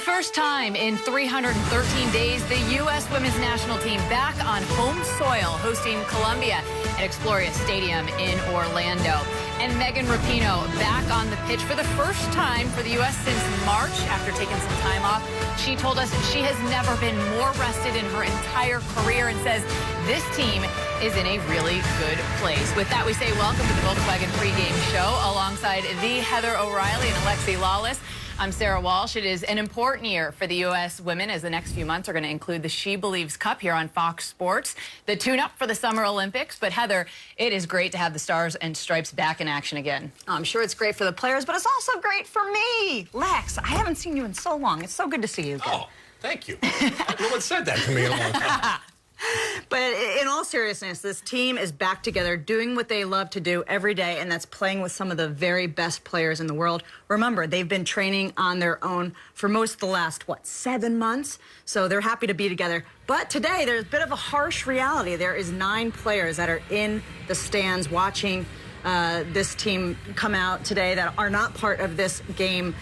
first time in 313 days, the U.S. women's national team back on home soil, hosting Colombia at Exploria Stadium in Orlando. And Megan Rapinoe back on the pitch for the first time for the U.S. since March after taking some time off. She told us she has never been more rested in her entire career and says this team is in a really good place. With that, we say welcome to the Volkswagen pregame show alongside the Heather O'Reilly and Alexi Lawless. I'm Sarah Walsh. It is an important year for the U.S. women as the next few months are going to include the She Believes Cup here on Fox Sports, the tune-up for the Summer Olympics. But Heather, it is great to have the Stars and Stripes back in action again. I'm sure it's great for the players, but it's also great for me. Lex, I haven't seen you in so long. It's so good to see you again. Oh, thank you. No one said that to me in a long time. But in all seriousness, this team is back together doing what they love to do every day, and that's playing with some of the very best players in the world. Remember, they've been training on their own for most of the last, 7 months? So they're happy to be together. But today, there's a bit of a harsh reality. There is 9 players that are in the stands watching this team come out today that are not part of this game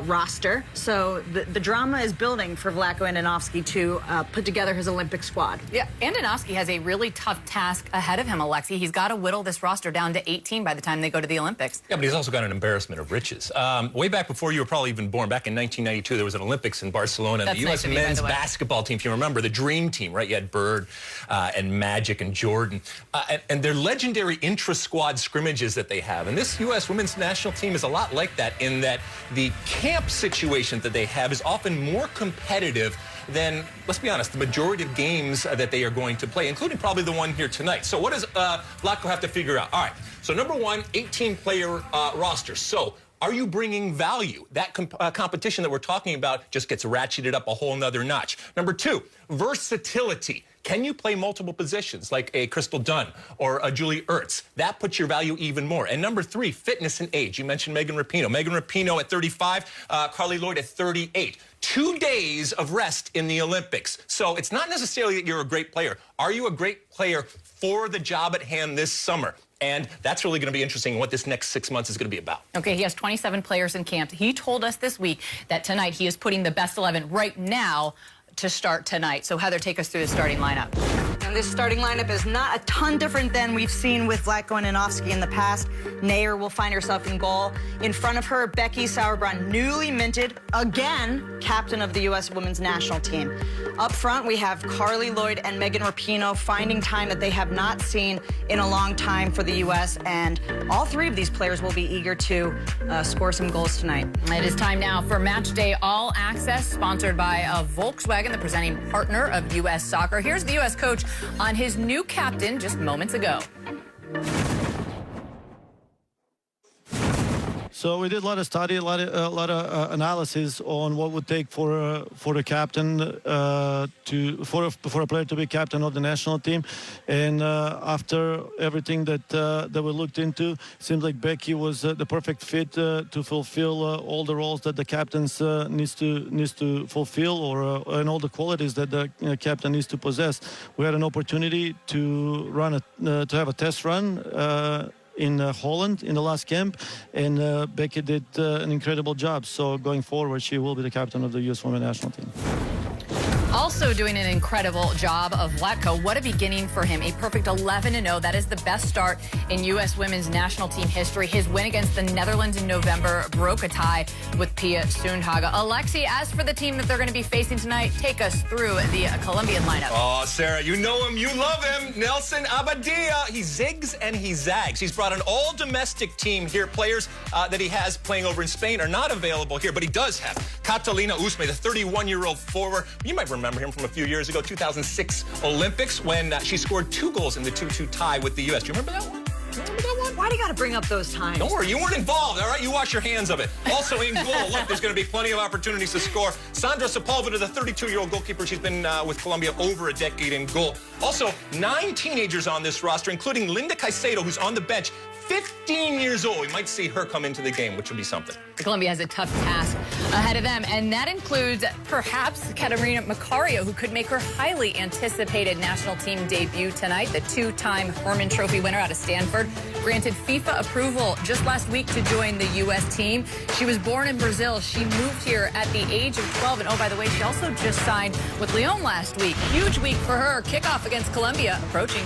roster. So the drama is building for Vlatko Andonovski to put together his Olympic squad. Yeah, Andonovski has a really tough task ahead of him, Alexi. He's got to whittle this roster down to 18 by the time they go to the Olympics. Yeah, but he's also got an embarrassment of riches. Way back before you were probably even born, back in 1992, there was an Olympics in Barcelona. That's the U.S. nice men's basketball team, if you remember, the Dream Team, right? You had Bird and Magic and Jordan. And their legendary intra-squad scrimmages that they have. And this U.S. women's national team is a lot like that in that the camp situation that they have is often more competitive than, let's be honest, the majority of games that they are going to play, including probably the one here tonight. So what does Vlatko have to figure out? All right, so number one, 18-player roster. So are you bringing value? That competition that we're talking about just gets ratcheted up a whole nother notch. Number two, versatility. Can you play multiple positions like a Crystal Dunn or a Julie Ertz? That puts your value even more. And number three, fitness and age. You mentioned Megan Rapinoe. Megan Rapinoe at 35, Carly Lloyd at 38. 2 days of rest in the Olympics. So it's not necessarily that you're a great player. Are you a great player for the job at hand this summer? And that's really going to be interesting what this next 6 months is going to be about. Okay, he has 27 players in camp. He told us this week that tonight he is putting the best 11 right now to start tonight. So Heather, take us through the starting lineup. And this starting lineup is not a ton different than we've seen with Vlatko Andonovski in the past. Nair will find herself in goal. In front of her, Becky Sauerbrunn, newly minted, again, captain of the U.S. women's national team. Up front, we have Carly Lloyd and Megan Rapinoe finding time that they have not seen in a long time for the U.S., and all 3 of these players will be eager to score some goals tonight. It is time now for Match Day All Access, sponsored by Volkswagen, the presenting partner of U.S. Soccer. Here's the U.S. coach on his new captain just moments ago. So we did a lot of study, a lot of analysis on what would take for the captain for a player to be captain of the national team, and after everything that we looked into, it seems like Becky was the perfect fit to fulfill all the roles that the captains needs to fulfill, and all the qualities that the captain needs to possess. We had an opportunity to have a test run in Holland in the last camp, and Becky did an incredible job. So going forward, she will be the captain of the U.S. women's national team. Also doing an incredible job of Vlatko. What a beginning for him. A perfect 11-0. That is the best start in U.S. women's national team history. His win against the Netherlands in November broke a tie with Pia Sundhage. Alexi, as for the team that they're going to be facing tonight, take us through the Colombian lineup. Oh, Sarah, you know him. You love him. Nelson Abadia. He zigs and he zags. He's brought an all-domestic team here. Players that he has playing over in Spain are not available here, but he does have Catalina Usme, the 31-year-old forward. You might remember him from a few years ago, 2006 Olympics, when she scored 2 goals in the 2-2 tie with the U.S. Do you remember that one? Why do you got to bring up those times? Don't worry, you weren't involved, all right? You wash your hands of it. Also in goal, look, there's going to be plenty of opportunities to score. Sandra Sepulveda, the 32-year-old goalkeeper, she's been with Colombia over a decade in goal. Also, 9 teenagers on this roster, including Linda Caicedo, who's on the bench, 15 years old. We might see her come into the game, which would be something. Colombia has a tough task ahead of them, and that includes perhaps Catarina Macario, who could make her highly anticipated national team debut tonight. The 2-time Herman Trophy winner out of Stanford granted FIFA approval just last week to join the U.S. team. She was born in Brazil. She moved here at the age of 12. And oh, by the way, she also just signed with Lyon last week. Huge week for her. Kickoff against Colombia approaching.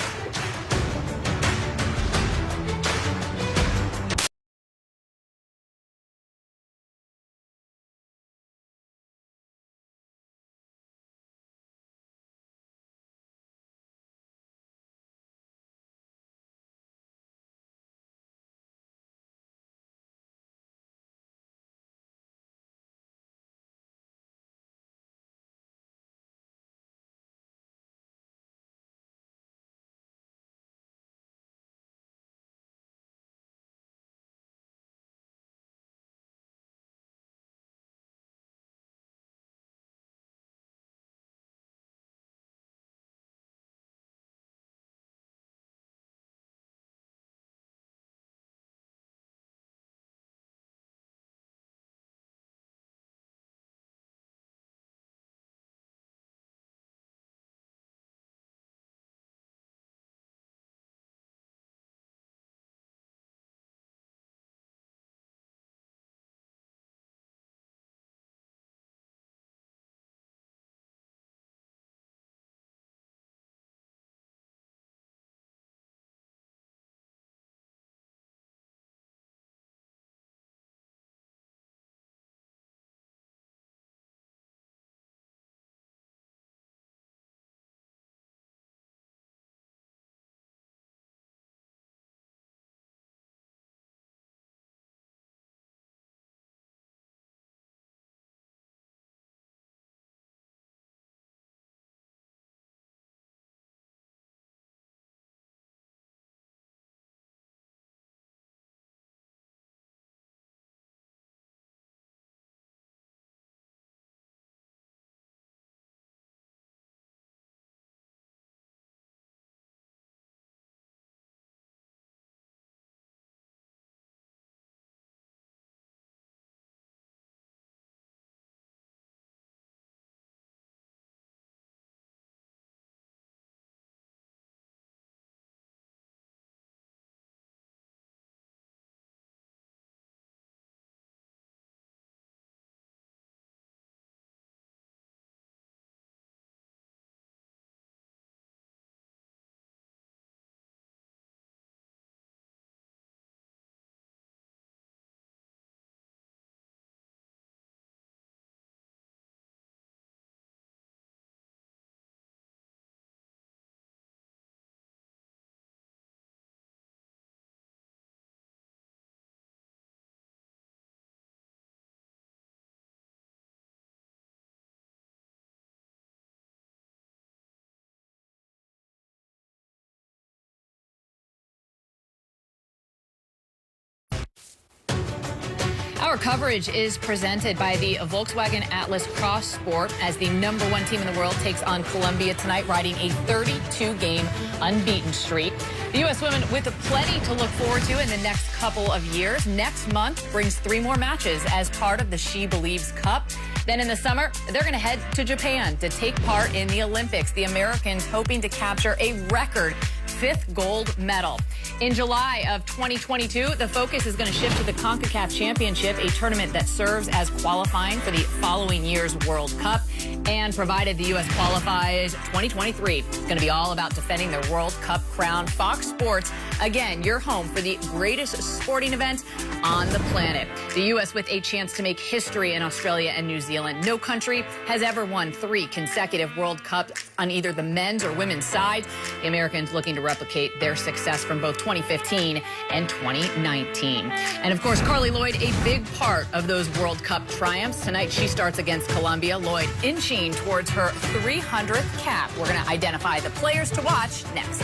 Our coverage is presented by the Volkswagen Atlas Cross Sport as the #1 team in the world takes on Colombia tonight, riding a 32-game unbeaten streak. The U.S. women with plenty to look forward to in the next couple of years. Next month brings 3 more matches as part of the She Believes Cup. Then in the summer, they're going to head to Japan to take part in the Olympics. The Americans hoping to capture a record 5th gold medal. In July of 2022, the focus is going to shift to the CONCACAF Championship, a tournament that serves as qualifying for the following year's World Cup. And provided the U.S. qualifies 2023, it's going to be all about defending their World Cup crown. Fox Sports, again, your home for the greatest sporting event on the planet. The U.S. with a chance to make history in Australia and New Zealand. No country has ever won 3 consecutive World Cups on either the men's or women's side. The Americans looking to replicate their success from both 2015 and 2019. And of course, Carly Lloyd, a big part of those World Cup triumphs. Tonight, she starts against Colombia. Lloyd inching towards her 300th cap. We're going to identify the players to watch next.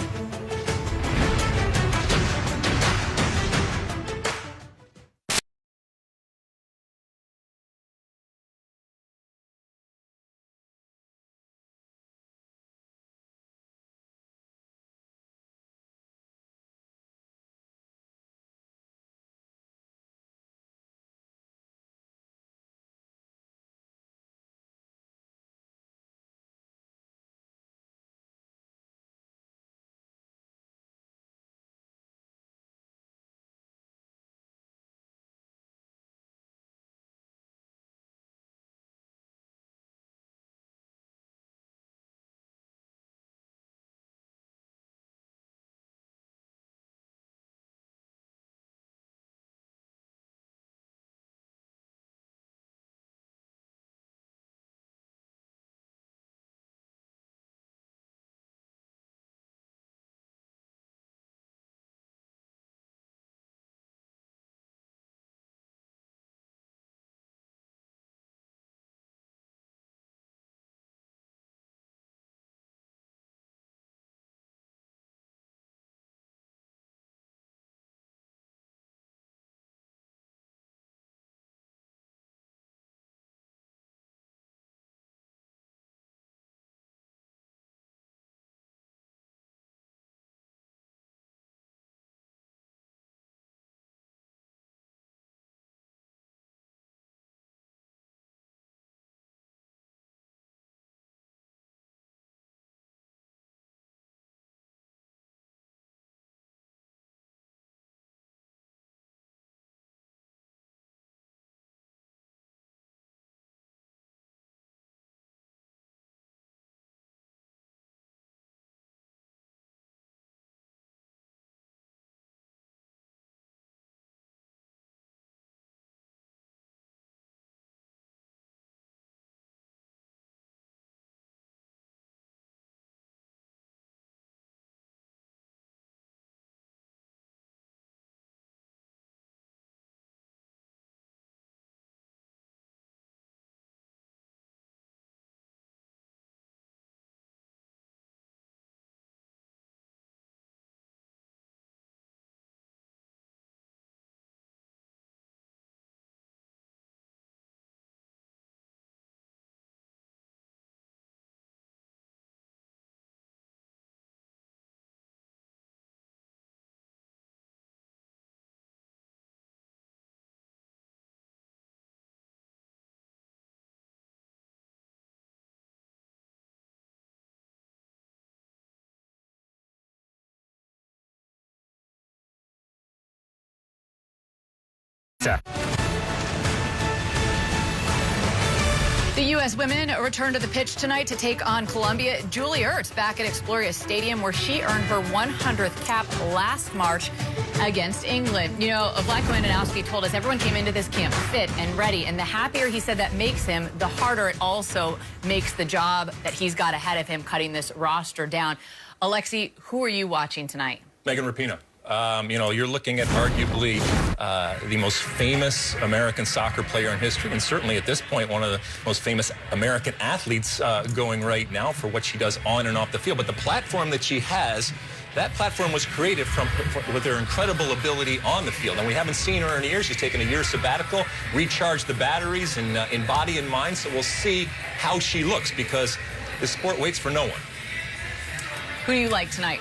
The U.S. women return to the pitch tonight to take on Colombia. Julie Ertz back at Exploria Stadium, where she earned her 100th cap last March against England. You know, Vlatko Andonovski told us everyone came into this camp fit and ready, and the happier he said that makes him, the harder it also makes the job that he's got ahead of him cutting this roster down. Alexi, who are you watching tonight? Megan Rapinoe. You know, you're looking at arguably the most famous American soccer player in history, and certainly at this point, one of the most famous American athletes going right now for what she does on and off the field. But the platform that she has, that platform was created with her incredible ability on the field. And we haven't seen her in years. She's taken a year sabbatical, recharged the batteries in body and mind. So we'll see how she looks, because this sport waits for no one. Who do you like tonight?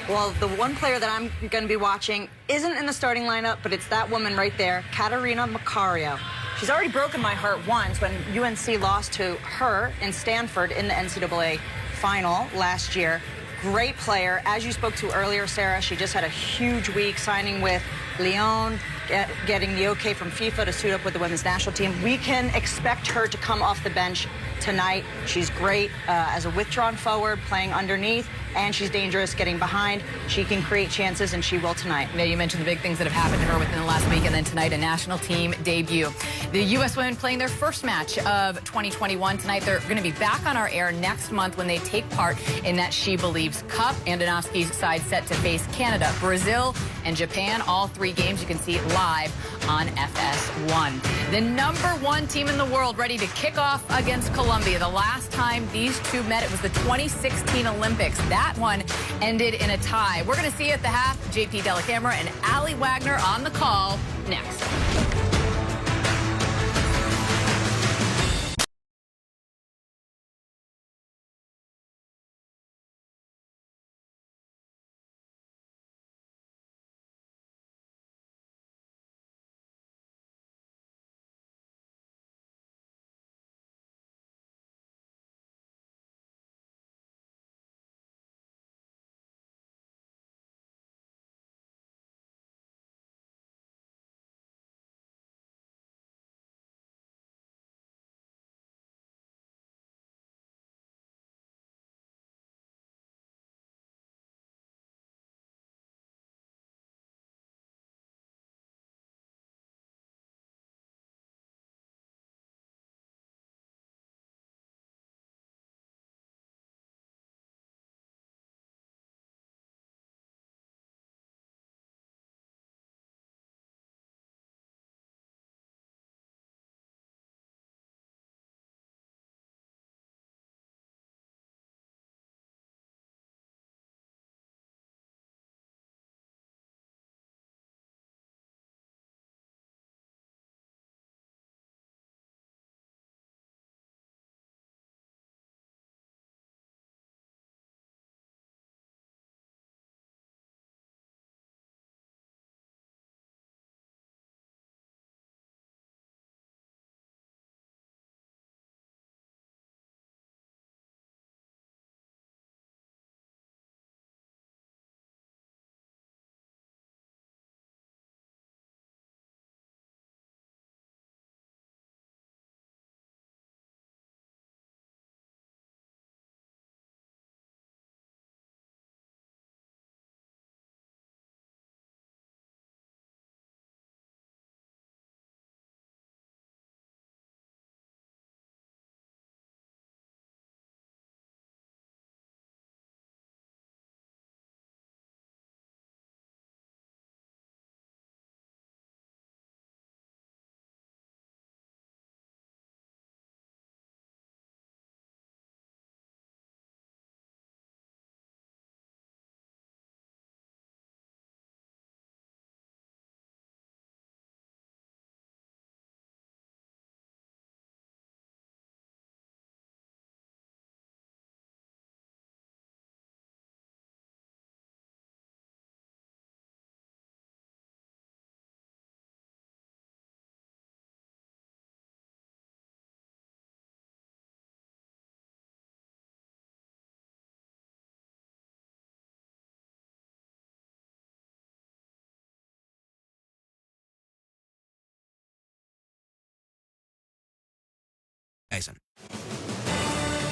Well, the one player that I'm going to be watching isn't in the starting lineup, but it's that woman right there, Catarina Macario. She's already broken my heart once when UNC lost to her in Stanford in the NCAA final last year. Great player. As you spoke to earlier, Sarah, she just had a huge week signing with Lyon, getting the okay from FIFA to suit up with the women's national team. We can expect her to come off the bench tonight. She's great as a withdrawn forward, playing underneath, and she's dangerous getting behind. She can create chances, and she will tonight. Yeah, you mentioned the big things that have happened to her within the last week, and then tonight a national team debut. The U.S. women playing their first match of 2021 tonight. They're going to be back on our air next month when they take part in that She Believes Cup. Andonovski's side set to face Canada, Brazil, and Japan. All three games you can see live on FS1. The #1 team in the world ready to kick off against Colombia. The last time these two met, it was the 2016 Olympics. That one ended in a tie. We're going to see you at the half. JP Delacamera and Allie Wagner on the call next.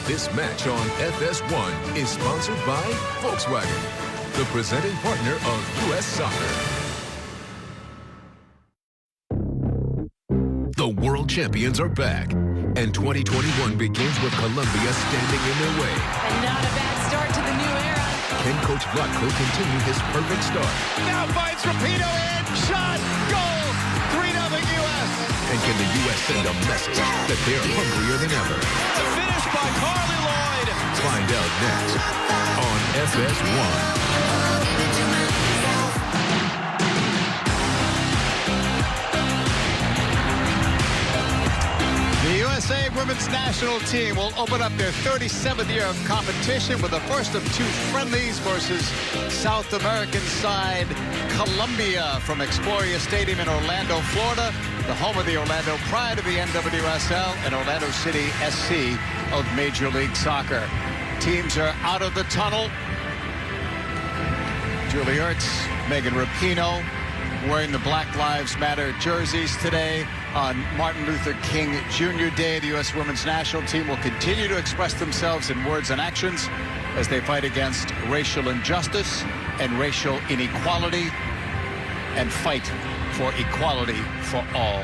This match on FS1 is sponsored by Volkswagen, the presenting partner of U.S. Soccer. The world champions are back, and 2021 begins with Colombia standing in their way. And not a bad start to the new era. Can Coach Vlatko continue his perfect start? Now finds Rapinoe in, shot, goal, 3-0 U.S. And can the U.S. send a message that they're hungrier than ever? The finish by Carly Lloyd. Find out next on FS1. The USA Women's National Team will open up their 37th year of competition with the first of two friendlies versus South American side Colombia from Exploria Stadium in Orlando, Florida, the home of the Orlando Pride of the NWSL and Orlando City SC of Major League Soccer. Teams are out of the tunnel. Julie Ertz, Megan Rapinoe wearing the Black Lives Matter jerseys today. On Martin Luther King Jr. Day, the U.S. Women's National Team will continue to express themselves in words and actions as they fight against racial injustice and racial inequality and fight for equality for all.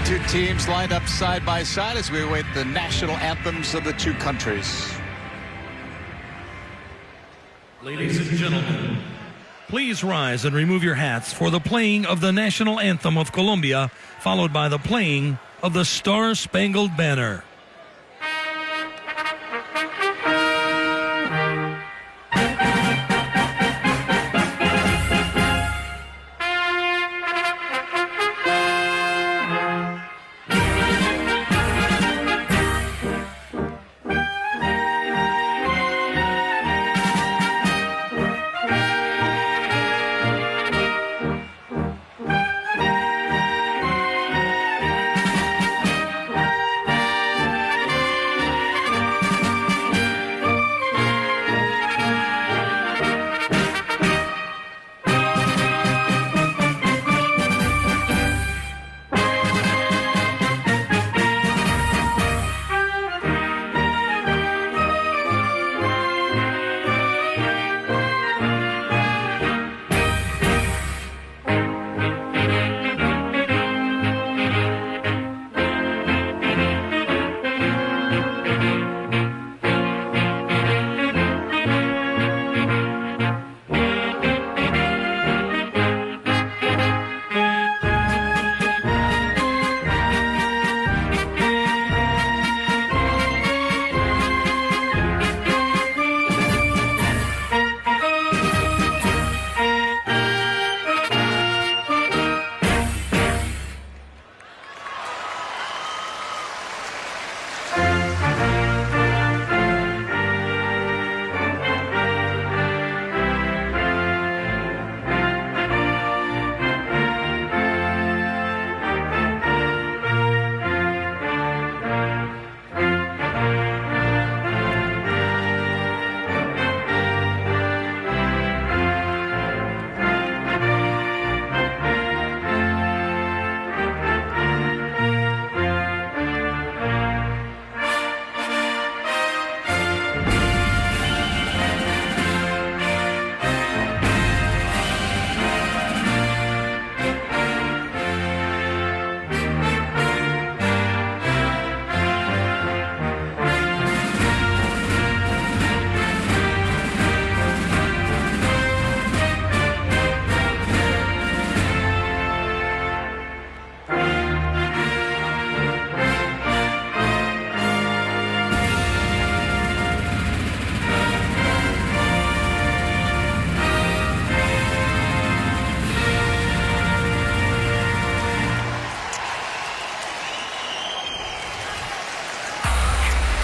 Two teams lined up side by side as we await the national anthems of the two countries. Ladies and gentlemen, please rise and remove your hats for the playing of the national anthem of Colombia, followed by the playing of the Star-Spangled Banner.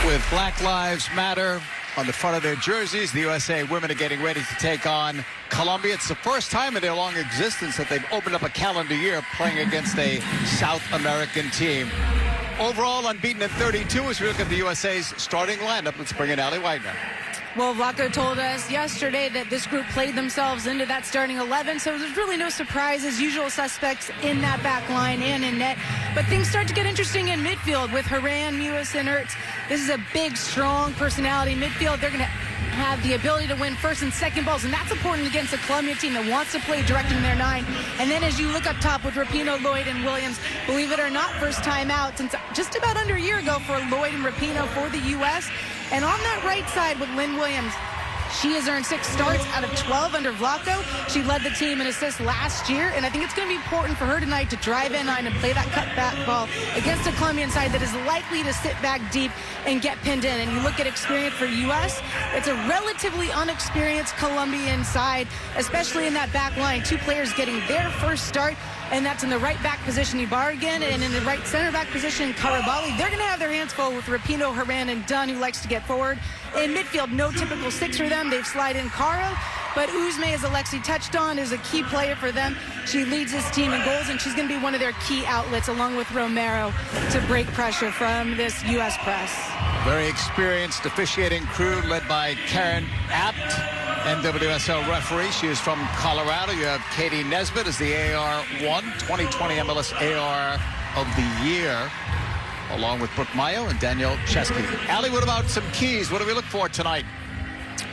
With Black Lives Matter on the front of their jerseys. The USA women are getting ready to take on Colombia. It's the first time in their long existence that they've opened up a calendar year playing against a South American team. Overall, unbeaten at 32 as we look at the USA's starting lineup. Let's bring in Allie Widener. Well, Vlaco told us yesterday that this group played themselves into that starting 11, so there's really no surprises. Usual suspects in that back line and in net. But things start to get interesting in midfield with Haran, Mewis, and Ertz. This is a big, strong personality midfield. They're going to have the ability to win first and second balls, and that's important against a Colombia team that wants to play direct in their 9. And then as you look up top with Rapinoe, Lloyd, and Williams, believe it or not, first time out since just about under a year ago for Lloyd and Rapinoe for the U.S. And on that right side with Lynn Williams, she has earned 6 starts out of 12 under Vlaco. She led the team in assists last year, and I think it's going to be important for her tonight to drive in line and play that cutback ball against a Colombian side that is likely to sit back deep and get pinned in. And you look at experience for U.S., it's a relatively unexperienced Colombian side, especially in that back line. 2 players getting their first start, and that's in the right back position, Ibarguen, and in the right center back position, Karabali. They're going to have their hands full with Rapinoe, Haran, and Dunn, who likes to get forward. In midfield, no typical 6 for them. They've slid in Caro, but Uzme, as Alexi touched on, is a key player for them. She leads this team in goals, and she's going to be one of their key outlets, along with Romero, to break pressure from this U.S. press. Very experienced officiating crew led by Karen Abt, NWSL referee. She is from Colorado. You have Katie Nesbitt as the AR1, 2020 MLS AR of the Year, along with Brooke Mayo and Danielle Chesky. Allie, what about some keys? What do we look for tonight?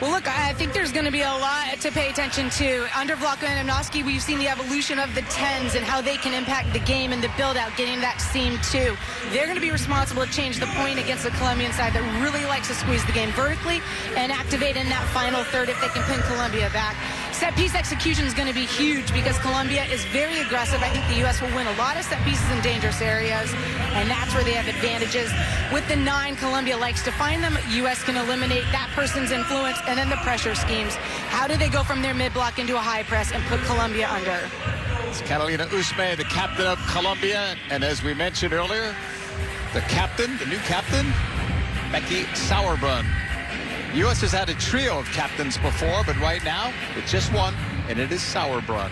Well, look, I think there's going to be a lot to pay attention to. Under Vlaco and Amnoski, we've seen the evolution of the 10s and how they can impact the game and the build-out, getting that seam too. They're going to be responsible to change the point against the Colombian side that really likes to squeeze the game vertically and activate in that final third if they can pin Colombia back. Set-piece execution is going to be huge because Colombia is very aggressive. I think the U.S. will win a lot of set pieces in dangerous areas, and that's where they have advantages. With the 9, Colombia likes to find them. U.S. can eliminate that person's influence, and then the pressure schemes. How do they go from their mid-block into a high press and put Colombia under? It's Catalina Usme, the captain of Colombia, and as we mentioned earlier, the new captain, Becky Sauerbrunn. U.S. has had a trio of captains before, but right now, it's just one, and it is Sauerbrunn.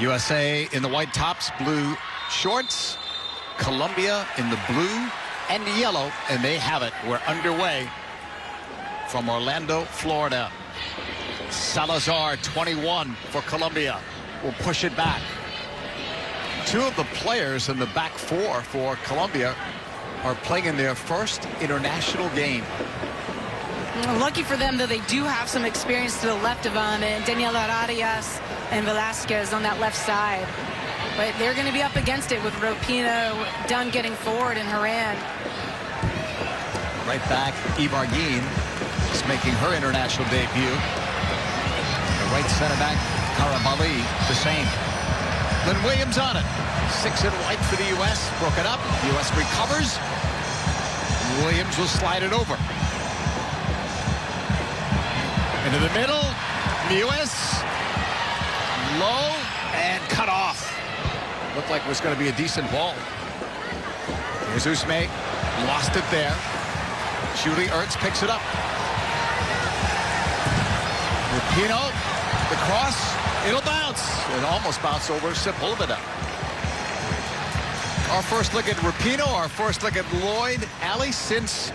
USA in the white tops, blue shorts. Colombia in the blue and yellow, and they have it. We're underway from Orlando, Florida. Salazar, 21 for Colombia, will push it back. 2 of the players in the back 4 for Colombia are playing in their first international game. Lucky for them, though, they do have some experience to the left of them, and Daniela Arias and Velasquez on that left side. But they're going to be up against it with Rapinoe, Dunn getting forward, and Haran. Right back, Ibarguen is making her international debut. The right center back, Karabali, the same. Lynn Williams on it. 6 in white for the U.S. Broke it up. U.S. recovers. Williams will slide it over. Into the middle. Mewis. Low and cut off. Looked like it was going to be a decent ball. Here's Usme. Lost it there. Julie Ertz picks it up. Rapinoe. The cross. It'll bounce. It almost bounced over Sepulveda. Our first look at Rapinoe, our first look at Lloyd. Allie, since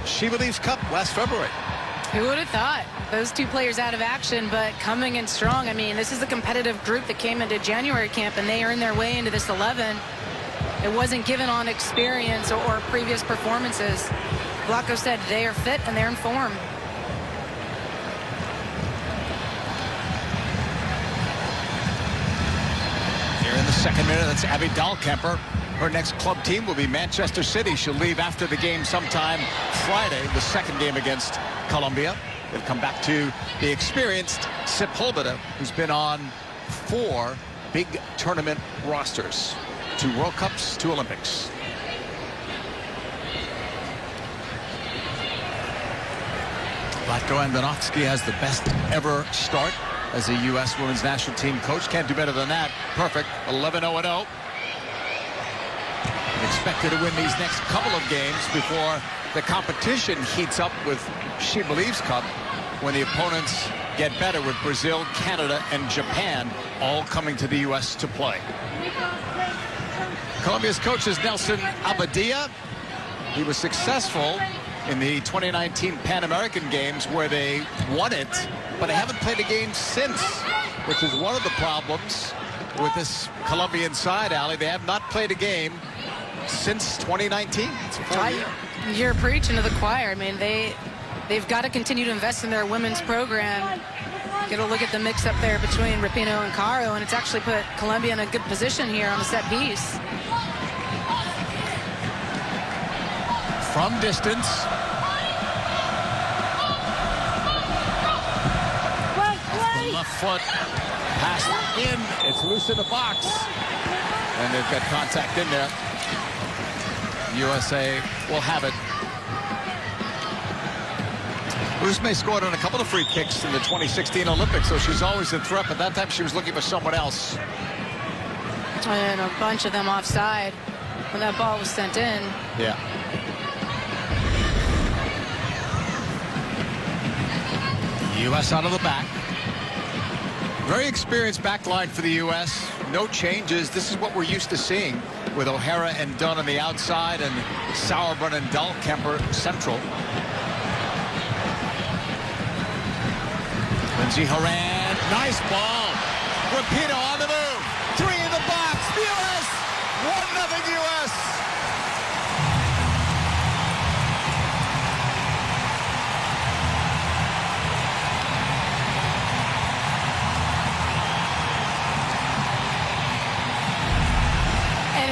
She Believes Cup last February. Who would have thought? Those 2 players out of action, but coming in strong. I mean, this is a competitive group that came into January camp, and they earned their way into this 11. It wasn't given on experience or previous performances. Vlaco said they are fit and they're in form. Here in the second minute, that's Abby Dahlkemper. Her next club team will be Manchester City. She'll leave after the game sometime Friday, the second game against Colombia. They'll come back to the experienced Sepulveda, who's been on 4 big tournament rosters. 2 World Cups, 2 Olympics. Vlatko Andonovski has the best ever start as a U.S. women's national team coach. Can't do better than that. Perfect. 11-0-0. expected to win these next couple of games before the competition heats up with She Believes Cup, when the opponents get better, with Brazil, Canada, and Japan all coming to the U.S. to play. Colombia's coach is Nelson Abadia. He was successful in the 2019 Pan American Games, where they won it, but they haven't played a game since, which is one of the problems with this Colombian side, Ali. They have not played a game since 2019. It's a full year. You're preaching to the choir. I mean, they've got to continue to invest in their women's program. Get a look at the mix up there between Rapinoe and Caro, and it's actually put Colombia in a good position here on the set piece. From distance. The left foot passed in. It's loose in the box. And they've got contact in there. USA will have it. Usme scored on a couple of free kicks in the 2016 Olympics, so she's always a threat, but that time she was looking for someone else. And a bunch of them offside when that ball was sent in. Yeah. U.S. out of the back. Very experienced back line for the U.S. No changes. This is what we're used to seeing with O'Hara and Dunn on the outside and Sauerbrunn and Dahlkemper central. Lindsey Horan, nice ball. Rapinoe on the move. 3 in the box. The U.S. 1-0 U.S.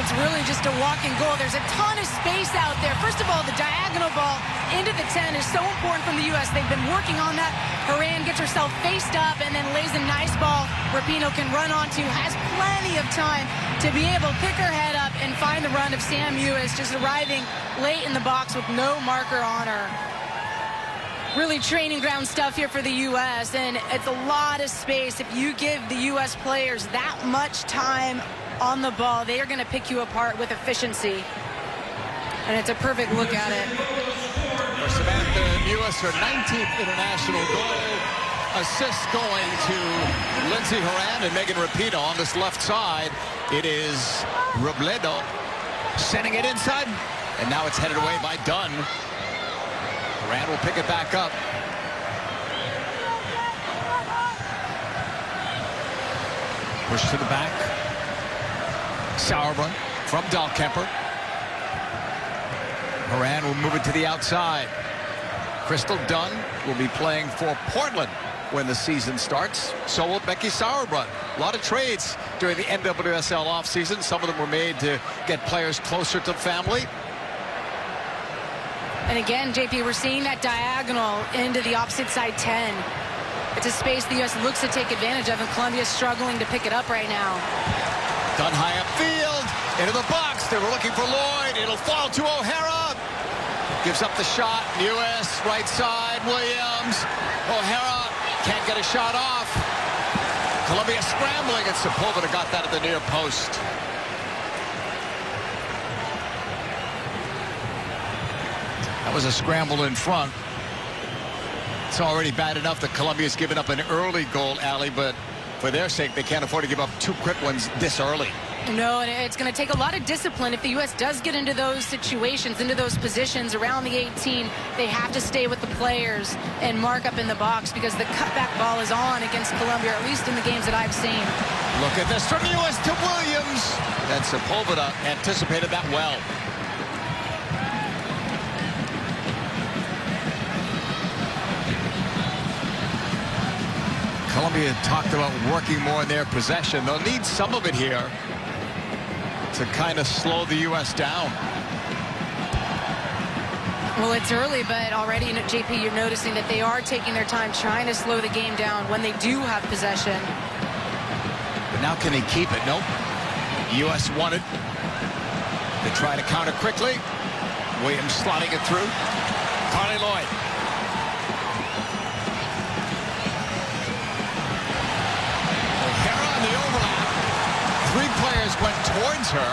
It's really just a walking goal. There's a ton of space out there. First of all, the diagonal ball into the 10 is so important from the U.S. They've been working on that. Horan gets herself faced up and then lays a nice ball Rapinoe can run onto, has plenty of time to be able to pick her head up and find the run of Sam Mewis, just arriving late in the box with no marker on her. Really training ground stuff here for the U.S., and it's a lot of space. If you give the U.S. players that much time on the ball, they are going to pick you apart with efficiency. And it's a perfect look at it. For Samatha Mewis, her 19th international goal. Assist going to Lindsey Horan and Megan Rapinoe on this left side. It is Robledo sending it inside, and now it's headed away by Dunn. Horan will pick it back up. Push to the back. Sauerbrunn from Dahlkemper. Horan will move it to the outside. Crystal Dunn will be playing for Portland when the season starts. So will Becky Sauerbrunn. A lot of trades during the NWSL offseason. Some of them were made to get players closer to family. And again, JP, we're seeing that diagonal into the opposite side 10. It's a space the U.S. looks to take advantage of, and Colombia's struggling to pick it up right now. Dunn high upfield, into the box. They were looking for Lloyd. It'll fall to O'Hara. Gives up the shot. U.S. right side. Williams. O'Hara can't get a shot off. Colombia scrambling, and Sepulveda got that at the near post. That was a scramble in front. It's already bad enough that Colombia's given up an early goal, Ali, but for their sake, they can't afford to give up 2 quick ones this early. No, and it's going to take a lot of discipline. If the U.S. does get into those situations, into those positions around the 18, they have to stay with the players and mark up in the box, because the cutback ball is on against Colombia, at least in the games that I've seen. Look at this from U.S. to Williams. And Sepulveda anticipated that well. Colombia talked about working more in their possession. They'll need some of it here to kind of slow the U.S. down. Well, it's early, but already, JP, you're noticing that they are taking their time trying to slow the game down when they do have possession. But now can they keep it? Nope. U.S. won it. They try to counter quickly. Williams slotting it through. Carly Lloyd. O'Hara on the overlap. 3 players went towards her.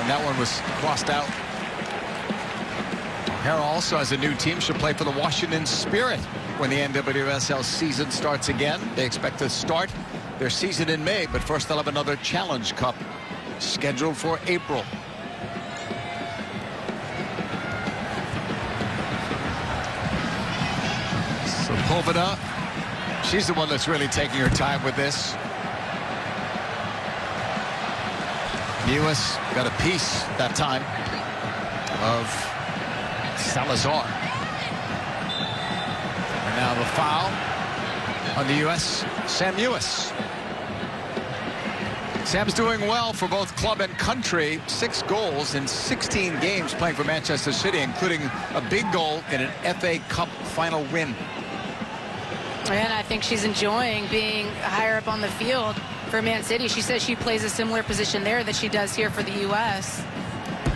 And that one was crossed out. O'Hara also has a new team. She'll play for the Washington Spirit when the NWSL season starts again. They expect to start their season in May, but first they'll have another Challenge Cup scheduled for April. Samatha, she's the one that's really taking her time with this. Mewis got a piece that time of Salazar. And now the foul on the U.S. Sam Mewis. Sam's doing well for both club and country. 6 goals in 16 games playing for Manchester City, including a big goal in an FA Cup final win. And I think she's enjoying being higher up on the field for Man City. She says she plays a similar position there that she does here for the U.S.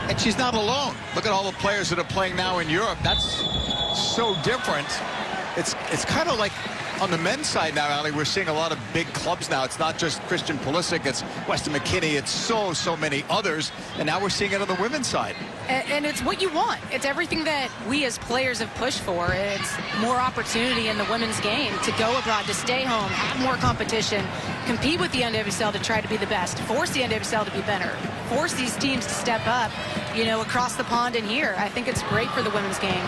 And she's not alone. Look at all the players that are playing now in Europe. That's so different. It's kind of like on the men's side now, Ali, we're seeing a lot of big clubs now. It's not just Christian Pulisic, it's Weston McKennie, it's so many others. And now we're seeing it on the women's side. And it's what you want. It's everything that we as players have pushed for. It's more opportunity in the women's game to go abroad, to stay home, have more competition, compete with the NWSL to try to be the best, force the NWSL to be better, force these teams to step up, you know, across the pond and here. I think it's great for the women's game.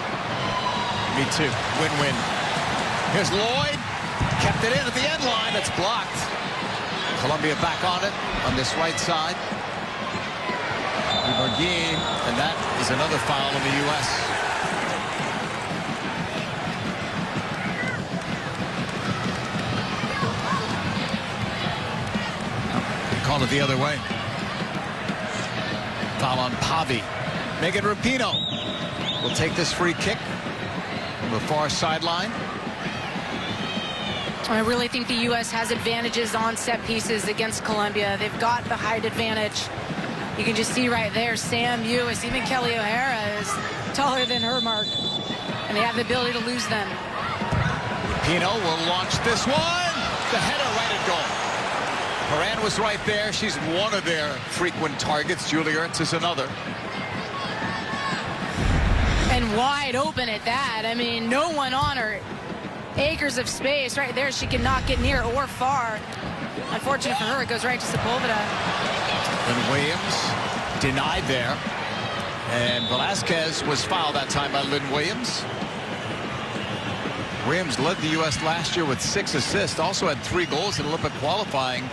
Me too. Win-win. Here's Lloyd. Kept it in at the end line. It's blocked. Colombia back on it on this right side. Game, and that is another foul in the U.S. They call it the other way. Foul on Pavi. Megan Rapinoe will take this free kick from the far sideline. I really think the U.S. has advantages on set pieces against Colombia. They've got the height advantage. You can just see right there, Sam Mewis, even Kelly O'Hara is taller than her mark. And they have the ability to lose them. Rapinoe will launch this one. The header right at goal. Horan was right there. She's one of their frequent targets. Julie Ertz is another. And wide open at that. I mean, no one on her. Acres of space right there. She cannot get near or far. Unfortunate for her, it goes right to Sepulveda. And Williams denied there. And Velasquez was fouled that time by Lynn Williams. Williams led the U.S. last year with 6 assists. Also had 3 goals in Olympic qualifying.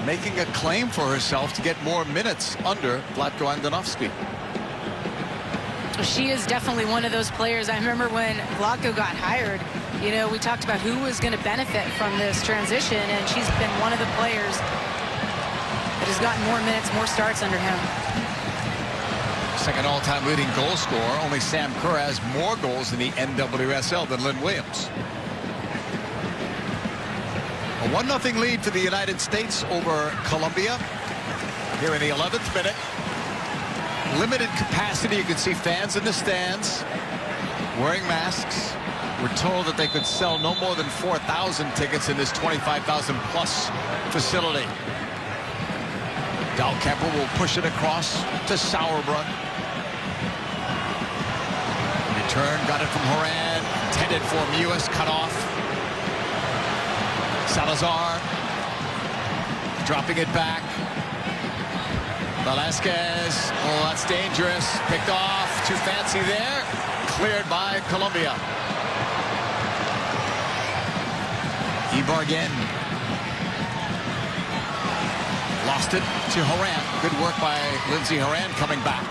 Making a claim for herself to get more minutes under Vlatko Andonovski. She is definitely one of those players. I remember when Vlatko got hired, you know, we talked about who was going to benefit from this transition, and she's been one of the players that has gotten more minutes, more starts under him. Second all-time leading goal scorer. Only Sam Kerr has more goals in the NWSL than Lynn Williams. A 1-0 lead for the United States over Colombia here in the 11th minute. Limited capacity. You can see fans in the stands wearing masks. We're told that they could sell no more than 4,000 tickets in this 25,000-plus facility. Dahlkemper will push it across to Sauerbrunn. Return, got it from Horan. Intended for Mewis, cut off. Salazar dropping it back. Velasquez, oh, that's dangerous. Picked off, too fancy there. Cleared by Colombia. Ibarguen. Lost it to Horan. Good work by Lindsey Horan coming back.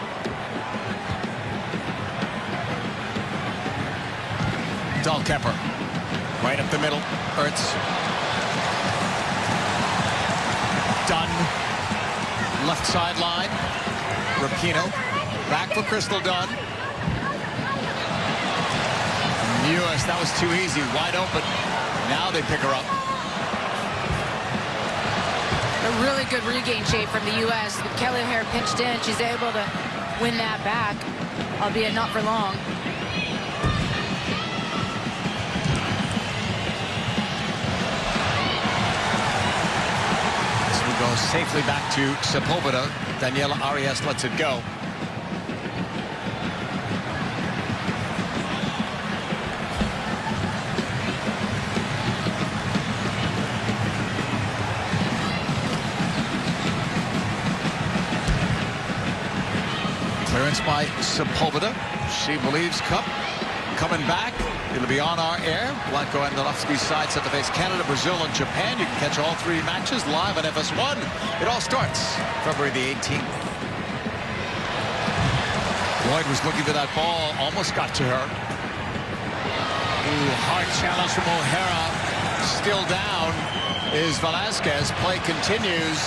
Dahlkemper. Right up the middle. Ertz. Dunn. Left sideline. Rapinoe. Back for Crystal Dunn. Mewis, that was too easy. Wide open. Now they pick her up. A really good regain shape from the U.S. With Kelly O'Hara pinched in, she's able to win that back, albeit not for long. This will go safely back to Sepulveda. Daniela Arias lets it go. Clearance by Sepulveda. She believes Cup coming back. It'll be on our air. Blanco and Nalowski's side set to face Canada, Brazil, and Japan. You can catch all 3 matches live on FS1. It all starts February the 18th. Lloyd was looking for that ball, almost got to her. Ooh, hard challenge from O'Hara. Still down is Velasquez. Play continues.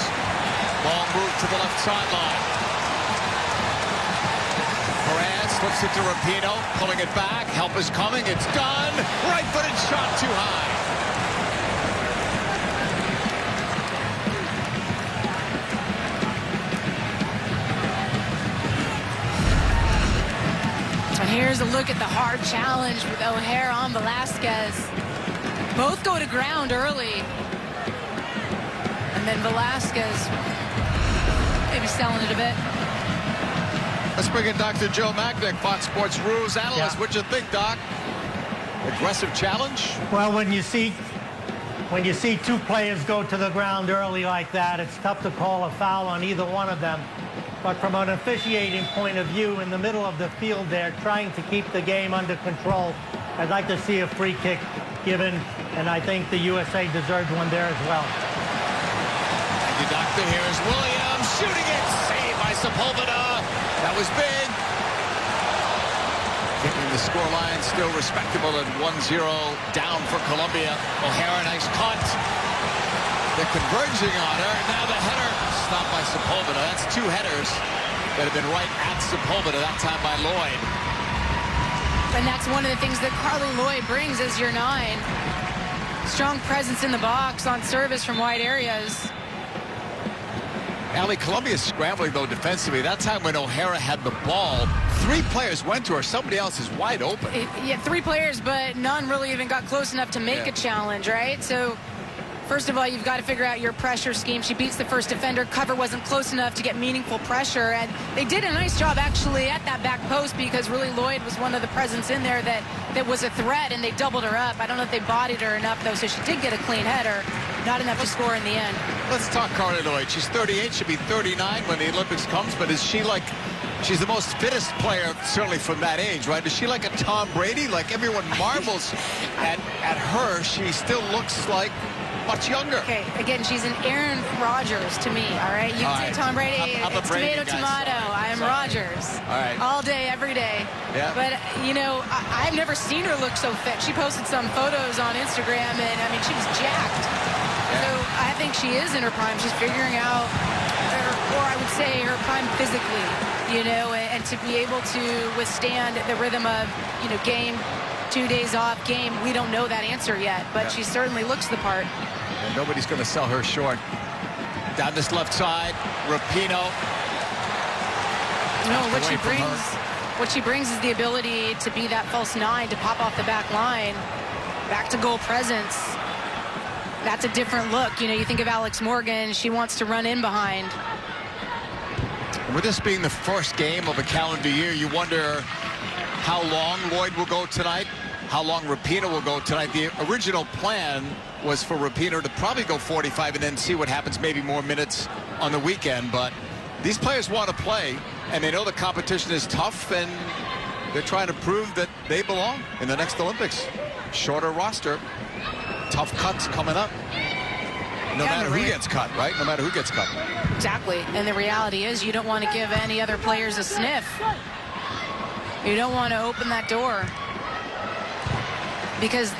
Ball moved to the left sideline. Slips it to Rapinoe, pulling it back. Help is coming. It's done. Right-footed shot too high. And here's a look at the hard challenge with O'Hara on Velasquez. Both go to ground early. And then Velasquez maybe selling it a bit. Let's bring in Dr. Joe Magnick, Fox Sports Rules analyst. Yeah. What'd you think, Doc? Aggressive challenge? Well, when you see 2 players go to the ground early like that, it's tough to call a foul on either one of them. But from an officiating point of view, in the middle of the field there, trying to keep the game under control, I'd like to see a free kick given, and I think the USA deserved one there as well. Thank you, Doctor. Here's Williams shooting it. Saved by Sepulveda. That was big. Keeping the scoreline still respectable at 1-0 down for Colombia. O'Hara, nice cut. They're converging on her. Now the header stopped by Sepulveda. That's 2 headers that have been right at Sepulveda, that time by Lloyd. And that's one of the things that Carly Lloyd brings as your 9. Strong presence in the box on service from wide areas. Allie, Colombia's scrambling, though, defensively. That time when O'Hara had the ball, 3 players went to her. Somebody else is wide open. Yeah, 3 players, but none really even got close enough to make a challenge, right? So, first of all, you've got to figure out your pressure scheme. She beats the first defender. Cover wasn't close enough to get meaningful pressure. And they did a nice job, actually, at that back post because really Lloyd was one of the presence in there that was a threat, and they doubled her up. I don't know if they bodied her enough, though, so she did get a clean header. Not enough to score in the end. Let's talk Carly Lloyd. She's 38. She'll be 39 when the Olympics comes. But is she like, she's the most fittest player, certainly from that age, right? Is she like a Tom Brady? Like everyone marvels at her. She still looks like much younger. Okay, again, she's an Aaron Rodgers to me, all right? You can say Tom Brady, I'm a it's Brady tomato, guy, tomato. so. I am Rodgers. All right. All day, every day. Yeah. But, you know, I've never seen her look so fit. She posted some photos on Instagram, and, I mean, she was jacked. Yeah. So I think she is in her prime. She's figuring out, or I would say her prime physically, you know, and to be able to withstand the rhythm of, you know, game, 2 days off, game. We don't know that answer yet, but she certainly looks the part. And nobody's going to sell her short. Down this left side, Rapinoe. No, what she brings is the ability to be that false 9, to pop off the back line, back to goal presence. That's a different look. You know, you think of Alex Morgan, she wants to run in behind. With this being the first game of a calendar year, you wonder how long Lloyd will go tonight, how long Rapinoe will go tonight. The original plan was for Rapinoe to probably go 45 and then see what happens, maybe more minutes on the weekend. But these players want to play, and they know the competition is tough, and they're trying to prove that they belong in the next Olympics. Shorter roster, tough cuts coming up. No matter who gets cut, right? No matter who gets cut. Exactly. And the reality is you don't want to give any other players a sniff. You don't want to open that door. Because,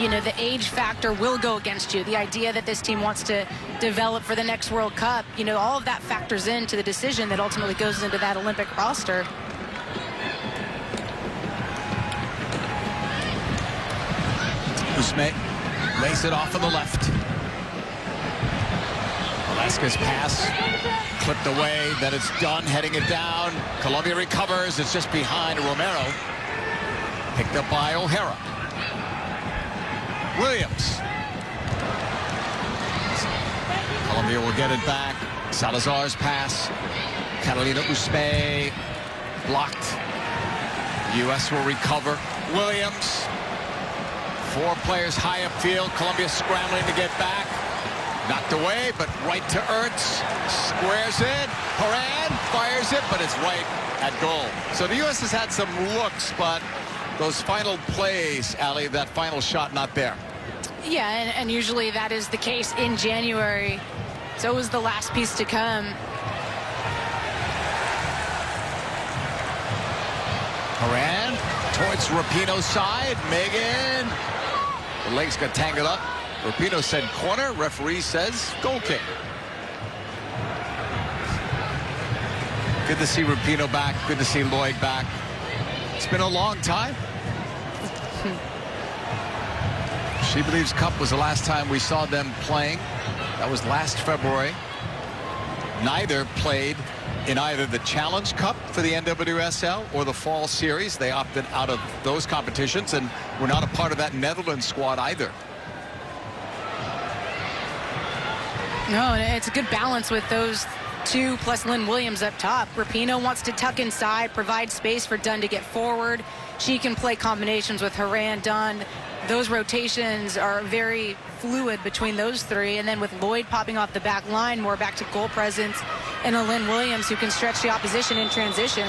you know, the age factor will go against you. The idea that this team wants to develop for the next World Cup, you know, all of that factors into the decision that ultimately goes into that Olympic roster. Usme lays it off on the left. Velasquez pass clipped away, then it's done, heading it down. Colombia recovers, it's just behind Romero. Picked up by O'Hara. Williams. Colombia will get it back. Salazar's pass. Catalina Usme blocked. U.S. will recover. Williams. 4 players high upfield. Colombia scrambling to get back. Knocked away, but right to Ertz. Squares it. Horan fires it, but it's right at goal. So the U.S. has had some looks, but those final plays, Ali, that final shot not there. Yeah, and usually that is the case in January. So was the last piece to come. Horan towards Rapinoe's side. Megan. The legs got tangled up. Rapinoe said corner. Referee says goal kick. Good to see Rapinoe back. Good to see Lloyd back. It's been a long time. She believes Cup was the last time we saw them playing. That was last February. Neither played in either the Challenge Cup for the NWSL or the Fall Series. They opted out of those competitions and were not a part of that Netherlands squad either. No, and it's a good balance with those 2 plus Lynn Williams up top. Rapinoe wants to tuck inside, provide space for Dunn to get forward. She can play combinations with Horan, Dunn. Those rotations are very fluid between those 3. And then with Lloyd popping off the back line, more back to goal presence, and a Lynn Williams who can stretch the opposition in transition.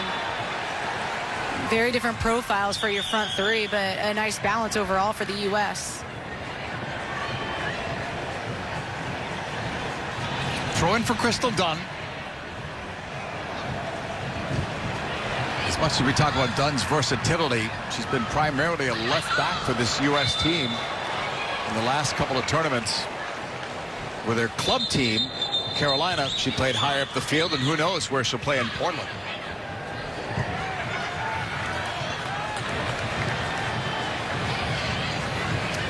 Very different profiles for your front 3, but a nice balance overall for the U.S. Throw in for Crystal Dunn. As much as we talk about Dunn's versatility, she's been primarily a left back for this U.S. team in the last couple of tournaments. With her club team, Carolina, she played higher up the field, and who knows where she'll play in Portland.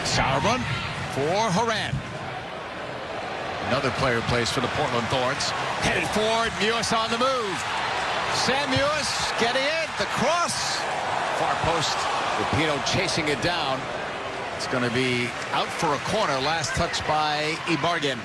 Sauerbrunn for Horan. Another player plays for the Portland Thorns. Headed forward, Mewis on the move. Sam Mewis getting it, the cross. Far post, Rapinoe chasing it down. It's going to be out for a corner. Last touch by Ibarguen.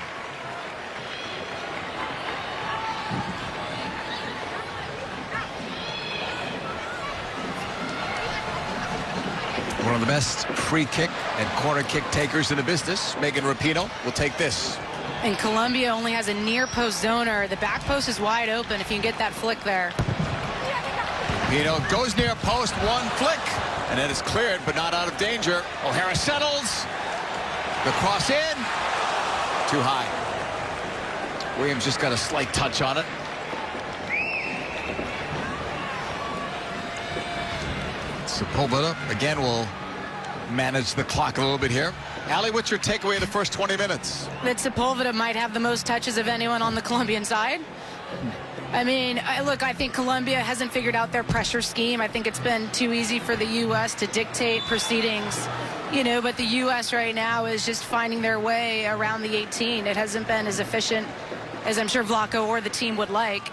One of the best free kick and corner kick takers in the business, Megan Rapinoe, will take this. And Colombia only has a near post zoner. The back post is wide open if you can get that flick there. Rapinoe goes near post, 1 flick, and it is cleared, but not out of danger. O'Hara settles. The cross in. Too high. Williams just got a slight touch on it. Sepulveda again will manage the clock a little bit here. Ali, what's your takeaway of the first 20 minutes? That Sepulveda might have the most touches of anyone on the Colombian side. I mean, look, I think Colombia hasn't figured out their pressure scheme. I think it's been too easy for the U.S. to dictate proceedings, you know, but the U.S. right now is just finding their way around the 18. It hasn't been as efficient as I'm sure Vlaco or the team would like.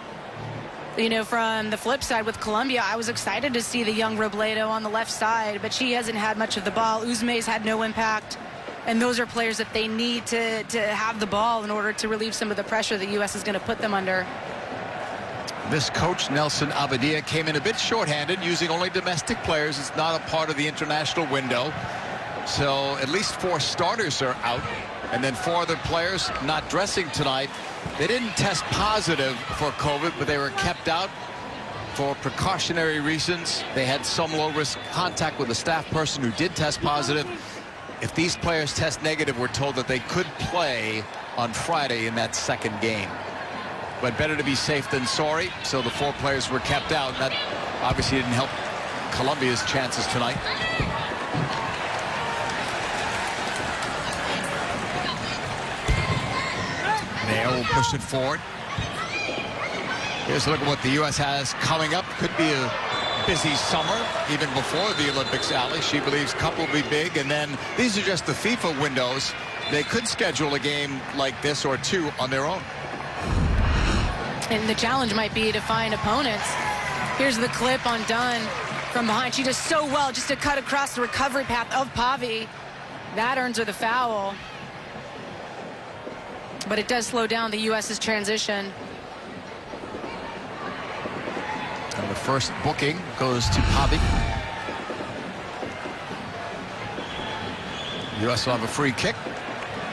You know, from the flip side with Colombia, I was excited to see the young Robledo on the left side, but she hasn't had much of the ball. Usme's had no impact. And those are players that they need to have the ball in order to relieve some of the pressure the U.S. is going to put them under. This coach, Nelson Abadia, came in a bit shorthanded, using only domestic players. It's not a part of the international window. So at least 4 starters are out, and then 4 other players not dressing tonight. They didn't test positive for COVID, but they were kept out for precautionary reasons. They had some low-risk contact with a staff person who did test positive. If these players test negative, we're told that they could play on Friday in that second game. But better to be safe than sorry, so the 4 players were kept out. That obviously didn't help Colombia's chances tonight. There, we'll push it forward. Here's a look at what the U.S. has coming up. Could be a busy summer, even before the Olympics, Ali. She believes Cup will be big, and then these are just the FIFA windows. They could schedule a game like this or 2 on their own. And the challenge might be to find opponents. Here's the clip on Dunn from behind. She does so well just to cut across the recovery path of Pavi. That earns her the foul. But it does slow down the U.S.'s transition. And the first booking goes to Pavi. U.S. will have a free kick.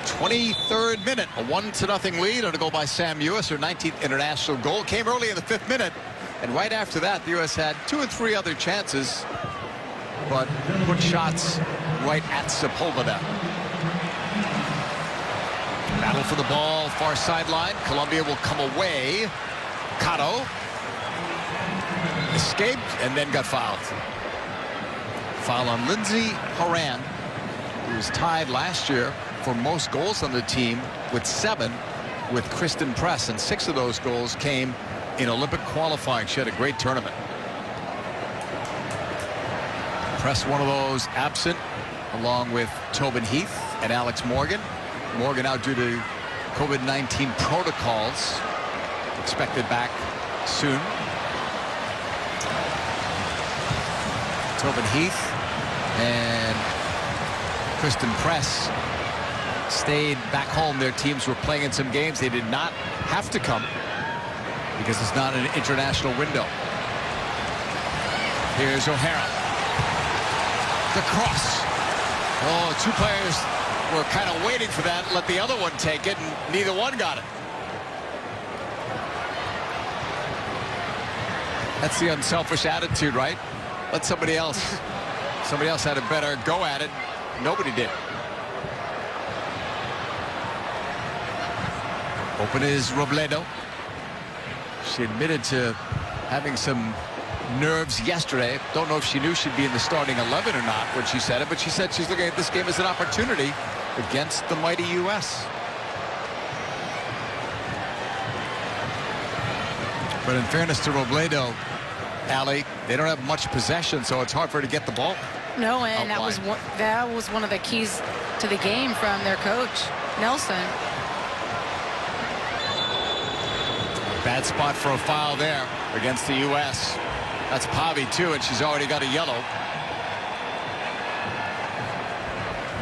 23rd minute, a 1-0 lead on a goal by Sam Mewis. Her 19th international goal came early in the 5th minute. And right after that, the U.S. had 2 or 3 other chances, but put shots right at Sepulveda. Battle for the ball, far sideline. Colombia will come away. Cotto escaped and then got fouled. Foul on Lindsay Horan, who was tied last year for most goals on the team with 7 with Kristen Press, and 6 of those goals came in Olympic qualifying. She had a great tournament. Press, one of those absent, along with Tobin Heath and Alex Morgan. Morgan out due to COVID-19 protocols. Expected back soon. Tobin Heath and Kristen Press stayed back home. Their teams were playing in some games. They did not have to come because it's not an international window. Here's O'Hara. The cross. Oh, 2 players were kind of waiting for that. Let the other one take it, and neither one got it. That's the unselfish attitude, right? Let somebody else. Somebody else had a better go at it. Nobody did. Open is Robledo. She admitted to having some nerves yesterday. Don't know if she knew she'd be in the starting 11 or not when she said it, but she said she's looking at this game as an opportunity against the mighty U.S. But in fairness to Robledo, Allie, they don't have much possession, so it's hard for her to get the ball. No, and that was one of the keys to the game from their coach, Nelson. Bad spot for a foul there against the U.S. That's Pavi, too, and she's already got a yellow.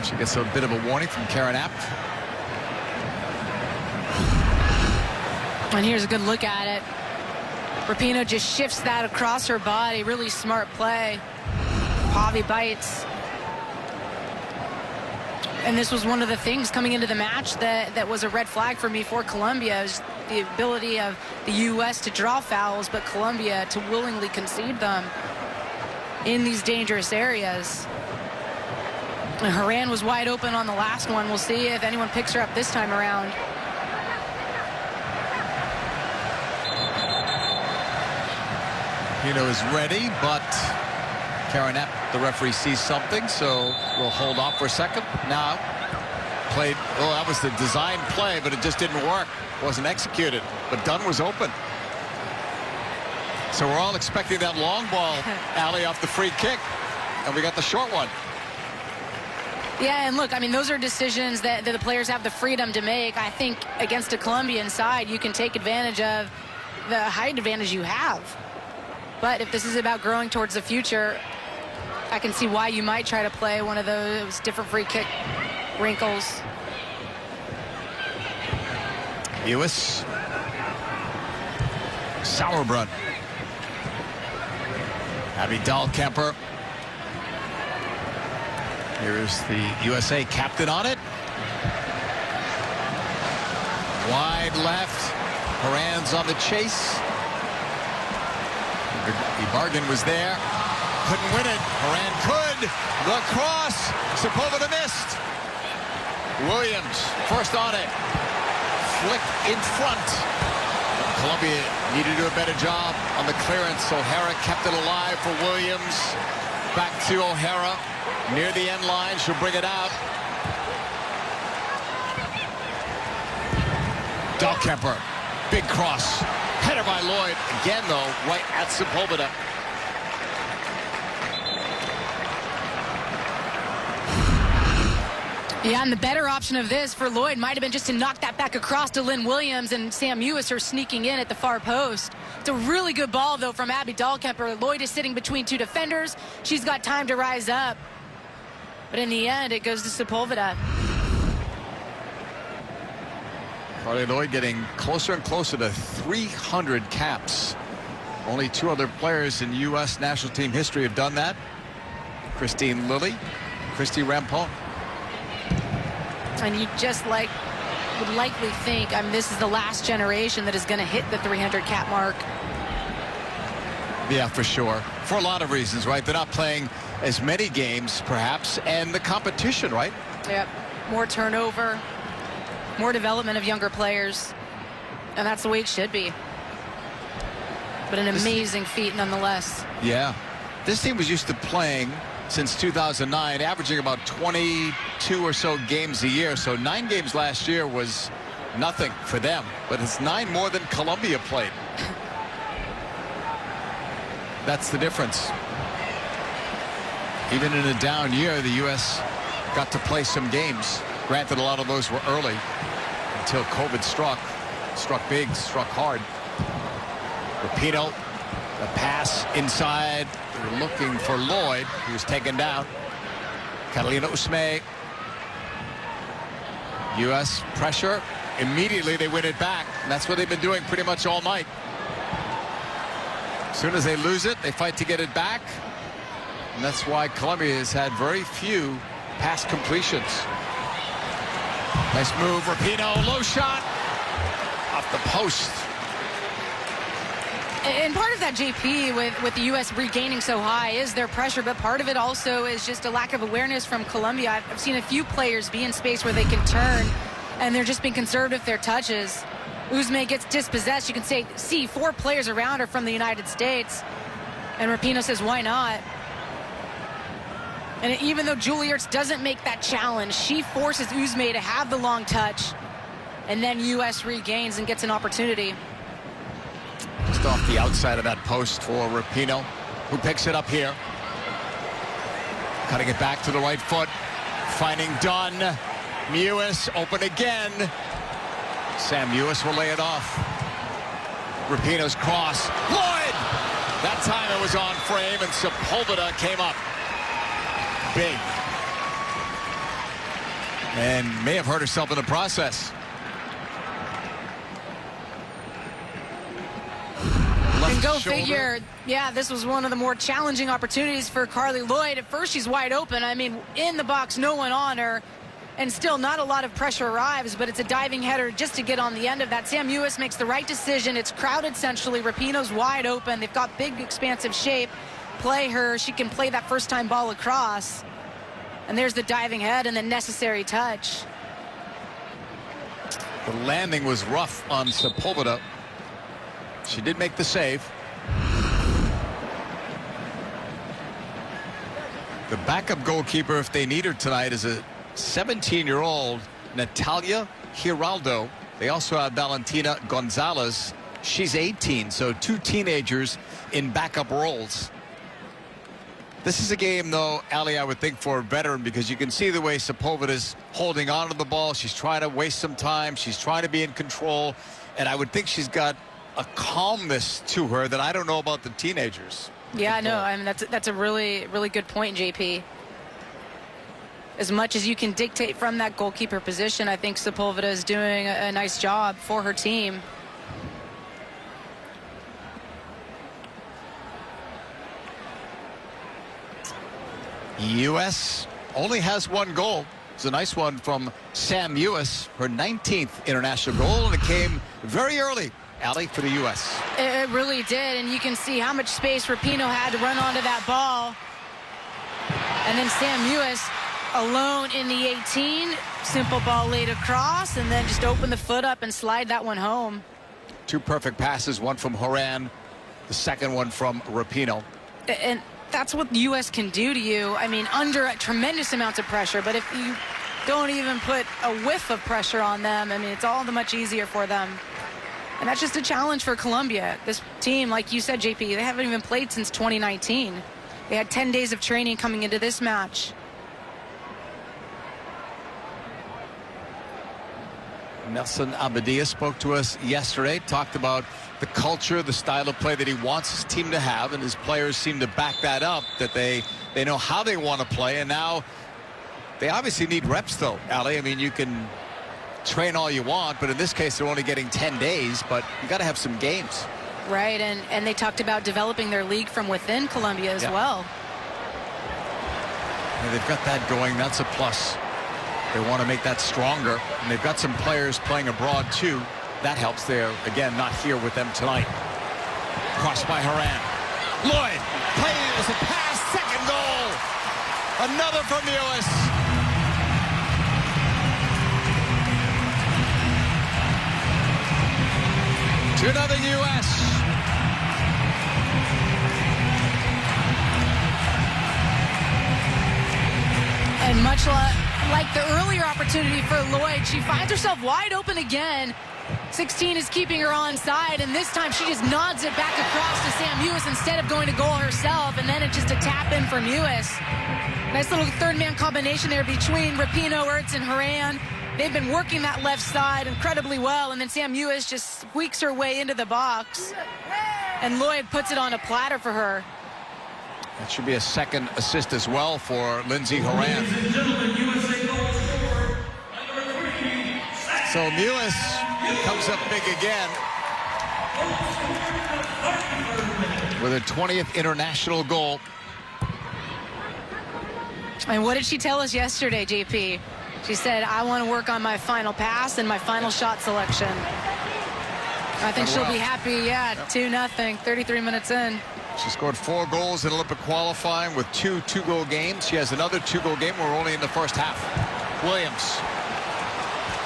She gets a bit of a warning from Karen Apt. And here's a good look at it. Rapinoe just shifts that across her body. Really smart play. Pavi bites. And this was one of the things coming into the match that was a red flag for me for Colombia, is the ability of the U.S. to draw fouls, but Colombia to willingly concede them in these dangerous areas. And Horan was wide open on the last one. We'll see if anyone picks her up this time around. Rapinoe is ready, but Karen Apt, the referee, sees something, so we'll hold off for a second. Now, played, oh, that was the design play, but it just didn't work. Wasn't executed, but Dunn was open. So we're all expecting that long ball, Allie, off the free kick, and we got the short one. Yeah, and look, I mean, those are decisions that the players have the freedom to make. I think against a Colombian side, you can take advantage of the height advantage you have. But if this is about growing towards the future, I can see why you might try to play one of those different free kick wrinkles. Mewis. Sauerbrunn. Abby Dahlkemper. Here's the USA captain on it. Wide left. Horan's on the chase. Bargain was there. Couldn't win it. Horan could. The cross. Sepulveda missed. Williams first on it. Flick in front. Colombia needed to do a better job on the clearance. O'Hara kept it alive for Williams. Back to O'Hara. Near the end line. She'll bring it out. Dahlkemper. Big cross. Header by Lloyd. Again, though, right at Sepulveda. Yeah, and the better option of this for Lloyd might have been just to knock that back across to Lynn Williams, and Sam Mewis are sneaking in at the far post. It's a really good ball, though, from Abby Dahlkemper. Lloyd is sitting between 2 defenders. She's got time to rise up. But in the end, it goes to Sepulveda. Carly Lloyd getting closer and closer to 300 caps. Only 2 other players in U.S. national team history have done that. Christine Lilly, Kristie Rampont. And you just would likely think, this is the last generation that is going to hit the 300 cap mark. Yeah, for sure. For a lot of reasons, right? They're not playing as many games, perhaps, and the competition, right? Yep. More turnover, more development of younger players, and that's the way it should be. But an amazing feat nonetheless. Yeah. This team was used to playing since 2009, averaging about 22 or so games a year. So 9 games last year was nothing for them, but it's 9 more than Colombia played. That's the difference. Even in a down year, the U.S. got to play some games. Granted, a lot of those were early until COVID struck big, struck hard. Rapinoe, the pass inside. They're looking for Lloyd. He was taken down. Catalina Usme. U.S. pressure. Immediately they win it back. And that's what they've been doing pretty much all night. As soon as they lose it, they fight to get it back. And that's why Colombia has had very few pass completions. Nice move. Rapinoe, low shot. Off the post. And part of that, JP, with the U.S. regaining so high is their pressure, but part of it also is just a lack of awareness from Colombia. I've seen a few players be in space where they can turn, and they're just being conservative with their touches. Usme gets dispossessed. You can see 4 players around her from the United States, and Rapinoe says, why not? And even though Julie Ertz doesn't make that challenge, she forces Usme to have the long touch, and then U.S. regains and gets an opportunity. Just off the outside of that post for Rapinoe, who picks it up here. Cutting it back to the right foot. Finding Dunn. Mewis open again. Sam Mewis will lay it off. Rapinoe's cross. Lloyd! That time it was on frame, and Sepulveda came up big. And may have hurt herself in the process. And go figure, yeah, this was one of the more challenging opportunities for Carly Lloyd. At first, she's wide open. In the box, no one on her. And still not a lot of pressure arrives, but it's a diving header just to get on the end of that. Sam Mewis makes the right decision. It's crowded centrally. Rapinoe's wide open. They've got big, expansive shape. Play her. She can play that first-time ball across. And there's the diving head and the necessary touch. The landing was rough on Sepulveda. She did make the save. The backup goalkeeper, if they need her tonight, is a 17-year-old Natalia Giraldo. They also have Valentina Gonzalez. She's 18, so 2 teenagers in backup roles. This is a game, though, Ali, I would think, for a veteran, because you can see the way Sepulveda's holding on to the ball. She's trying to waste some time. She's trying to be in control. And I would think she's got a calmness to her that I don't know about the teenagers. Yeah, no, that's a really, really good point, JP. As much as you can dictate from that goalkeeper position, I think Sepulveda is doing a nice job for her team. U.S. only has 1 goal. It's a nice one from Sam Mewis, her 19th international goal, and it came very early, Ali, for the U.S. It really did, and you can see how much space Rapinoe had to run onto that ball. And then Sam Mewis alone in the 18. Simple ball laid across, and then just open the foot up and slide that one home. 2 perfect passes, one from Horan, the second one from Rapinoe. And that's what the U.S. can do to you. Under tremendous amounts of pressure, but if you don't even put a whiff of pressure on them, it's all the much easier for them. And that's just a challenge for Colombia. This team, like you said, JP, they haven't even played since 2019. They had 10 days of training coming into this match. Nelson Abadia spoke to us yesterday, talked about the culture, the style of play that he wants his team to have, and his players seem to back that up, that they know how they want to play, and now they obviously need reps, though, Ali. You can train all you want, but in this case, they're only getting 10 days, but you got to have some games. Right, and they talked about developing their league from within Colombia as well. And they've got that going. That's a plus. They want to make that stronger, and they've got some players playing abroad too. That helps. They're again not here with them tonight. Crossed by Horan. Lloyd plays a pass, second goal. Another from Mewis. To another U.S. And much like the earlier opportunity for Lloyd, she finds herself wide open again. 16 is keeping her on side, and this time she just nods it back across to Sam Mewis instead of going to goal herself, and then it's just a tap in for Mewis. Nice little third-man combination there between Rapinoe, Ertz, and Horan. They've been working that left side incredibly well, and then Sam Mewis just squeaks her way into the box, and Lloyd puts it on a platter for her. That should be a second assist as well for Lindsey Horan. So Mewis comes up big again with her 20th international goal. And what did she tell us yesterday, JP? She said, I want to work on my final pass and my final shot selection. I think she'll be happy, 2-0, 33 minutes in. She scored 4 goals in Olympic qualifying with 2 two-goal games. She has another 2-goal game. We're only in the first half. Williams.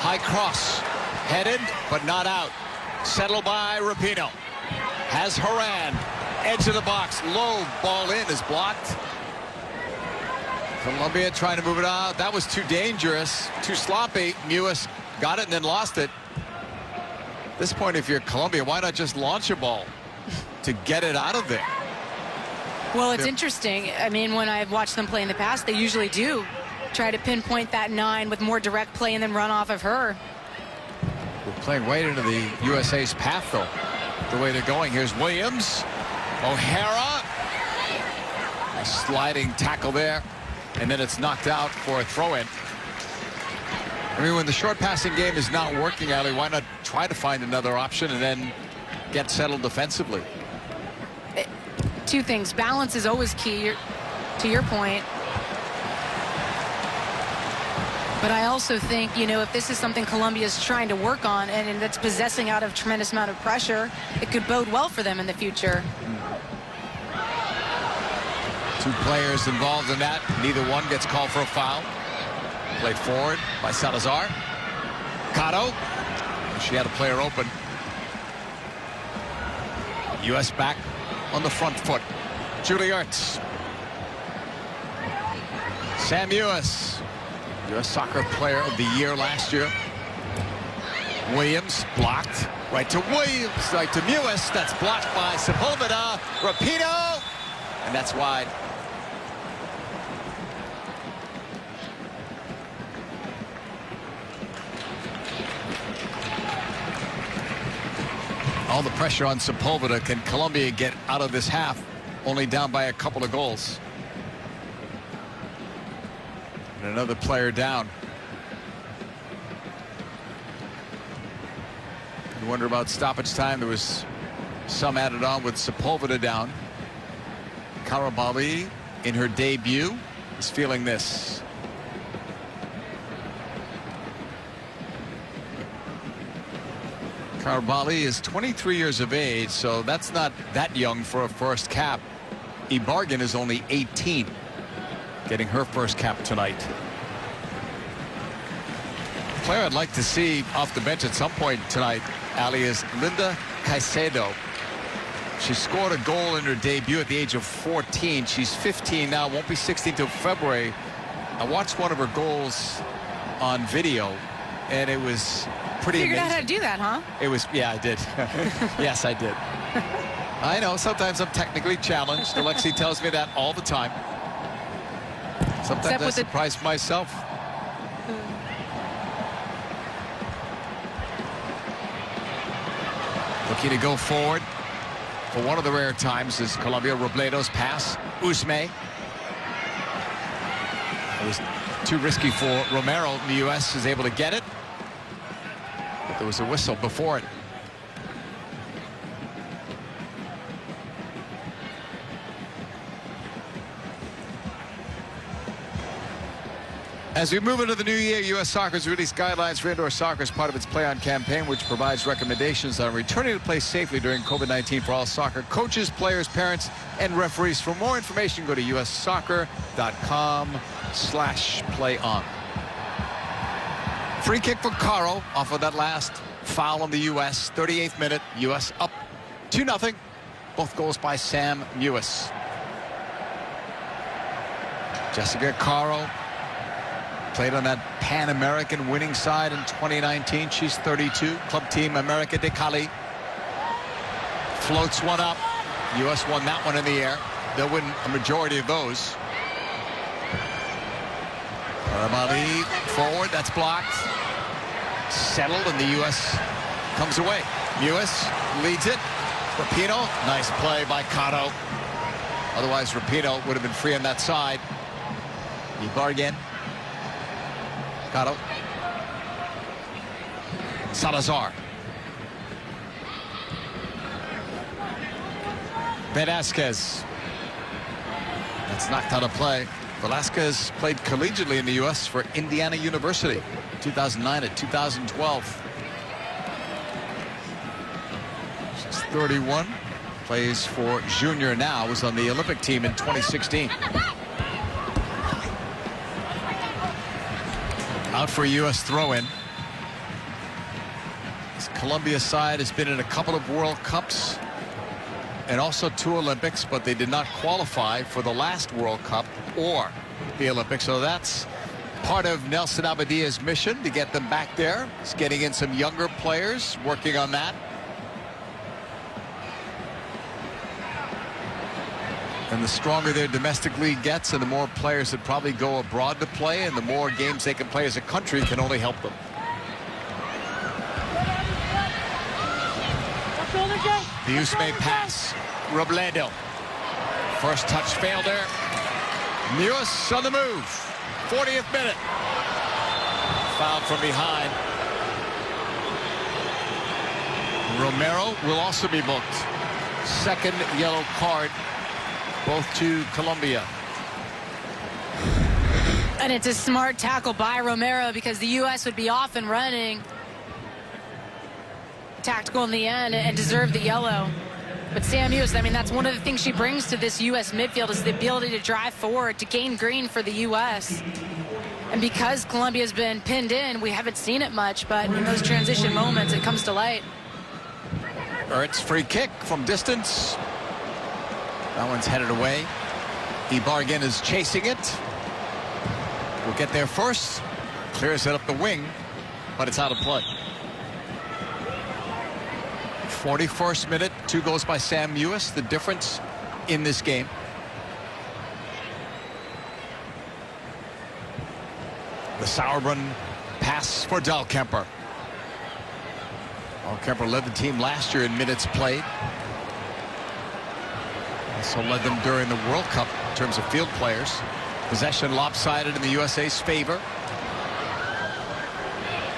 High cross. Headed, but not out. Settled by Rapinoe. Has Horan. Edge of the box. Low ball in is blocked. Colombia trying to move it out. That was too dangerous. Too sloppy. Mewis got it and then lost it. At this point, if you're Colombia, why not just launch a ball to get it out of there? Well, it's interesting. I mean, when I've watched them play in the past, they usually do try to pinpoint that 9 with more direct play and then run off of her. We're playing right into the USA's path, though, the way they're going. Here's Williams. O'Hara. A sliding tackle there. And then it's knocked out for a throw-in. I mean, when the short passing game is not working, Ali, why not try to find another option and then get settled defensively? 2 things. Balance is always key, to your point. But I also think, you know, if this is something Colombia's trying to work on and that's possessing out of tremendous amount of pressure, it could bode well for them in the future. 2 players involved in that. Neither one gets called for a foul. Played forward by Salazar. Cotto. She had a player open. U.S. back on the front foot. Julie Ertz. Sam Mewis. U.S. Soccer Player of the Year last year. Williams blocked. Right to Williams. Right to Mewis. That's blocked by Sepulveda. Rapinoe. And that's wide. All the pressure on Sepulveda. Can Colombia get out of this half? Only down by a couple of goals. And another player down. You wonder about stoppage time. There was some added on with Sepulveda down. Karabali in her debut is feeling this. Karabali is 23 years of age, so that's not that young for a first cap. Ibarguen is only 18, getting her first cap tonight. The player I'd like to see off the bench at some point tonight, Ali, is Linda Caicedo. She scored a goal in her debut at the age of 14. She's 15 now, won't be 16 till February. I watched one of her goals on video, and it was pretty amazing. Figured out how to do that, huh? It was, yeah, I did. Yes, I did. I know, sometimes I'm technically challenged. Alexi tells me that all the time. Sometimes I surprise myself. Looking to go forward for one of the rare times is Colombia. Robledo's pass. Usme. It was too risky for Romero. The U.S. is able to get it. There was a whistle before it. As we move into the new year, U.S. Soccer has released guidelines for indoor soccer as part of its Play On campaign, which provides recommendations on returning to play safely during COVID-19 for all soccer coaches, players, parents, and referees. For more information, go to ussoccer.com/playon. Free kick for Caro off of that last foul on the U.S. 38th minute. U.S. up 2-0. Both goals by Sam Mewis. Jessica Caro played on that Pan-American winning side in 2019. She's 32. Club team America de Cali. Floats one up. U.S. won that one in the air. They'll win a majority of those. Armali forward. That's blocked. Settled, and the U.S. comes away. Mewis leads it. Rapinoe. Nice play by Caro. Otherwise, Rapinoe would have been free on that side. Ibarguen. Caro. Salazar. Velasquez. That's knocked out of play. Velasquez played collegiately in the U.S. for Indiana University, 2009 and 2012. She's 31. Plays for Junior now. Was on the Olympic team in 2016. Out for a U.S. throw-in. This Colombia side has been in a couple of World Cups and also 2 Olympics, but they did not qualify for the last World Cup or the Olympics. So that's part of Nelson Abadia's mission, to get them back there. He's getting in some younger players, working on that. And the stronger their domestic league gets, and the more players that probably go abroad to play, and the more games they can play as a country, can only help them. The Usme pass. Robledo. First touch failed there. Mewis on the move. 40th minute. Foul from behind. Romero will also be booked. Second yellow card. Both to Colombia. And it's a smart tackle by Romero, because the U.S. would be off and running. Tactical in the end and deserved the yellow. But Sam Mewis, I mean, that's one of the things she brings to this U.S. midfield, is the ability to drive forward, to gain green for the U.S. And because Colombia's been pinned in, we haven't seen it much, but in those transition moments, it comes to light. Ertz free kick from distance. That one's headed away. Ibarguen is chasing it. Will get there first. Clears it up the wing, but it's out of play. 41st minute, 2 goals by Sam Mewis, the difference in this game. The Sauerbrunn pass for Dahlkemper. Dahlkemper led the team last year in minutes played. Also led them during the World Cup in terms of field players. Possession lopsided in the USA's favor.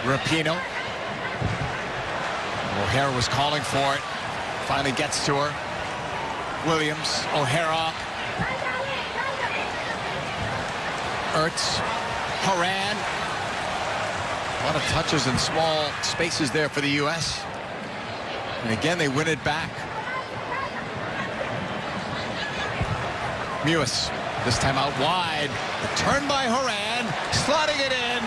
Rapinoe. O'Hara was calling for it. Finally gets to her. Williams. O'Hara. Ertz. Haran. A lot of touches in small spaces there for the U.S. And again, they win it back. Mewis, this time out wide. The turn by Haran, slotting it in.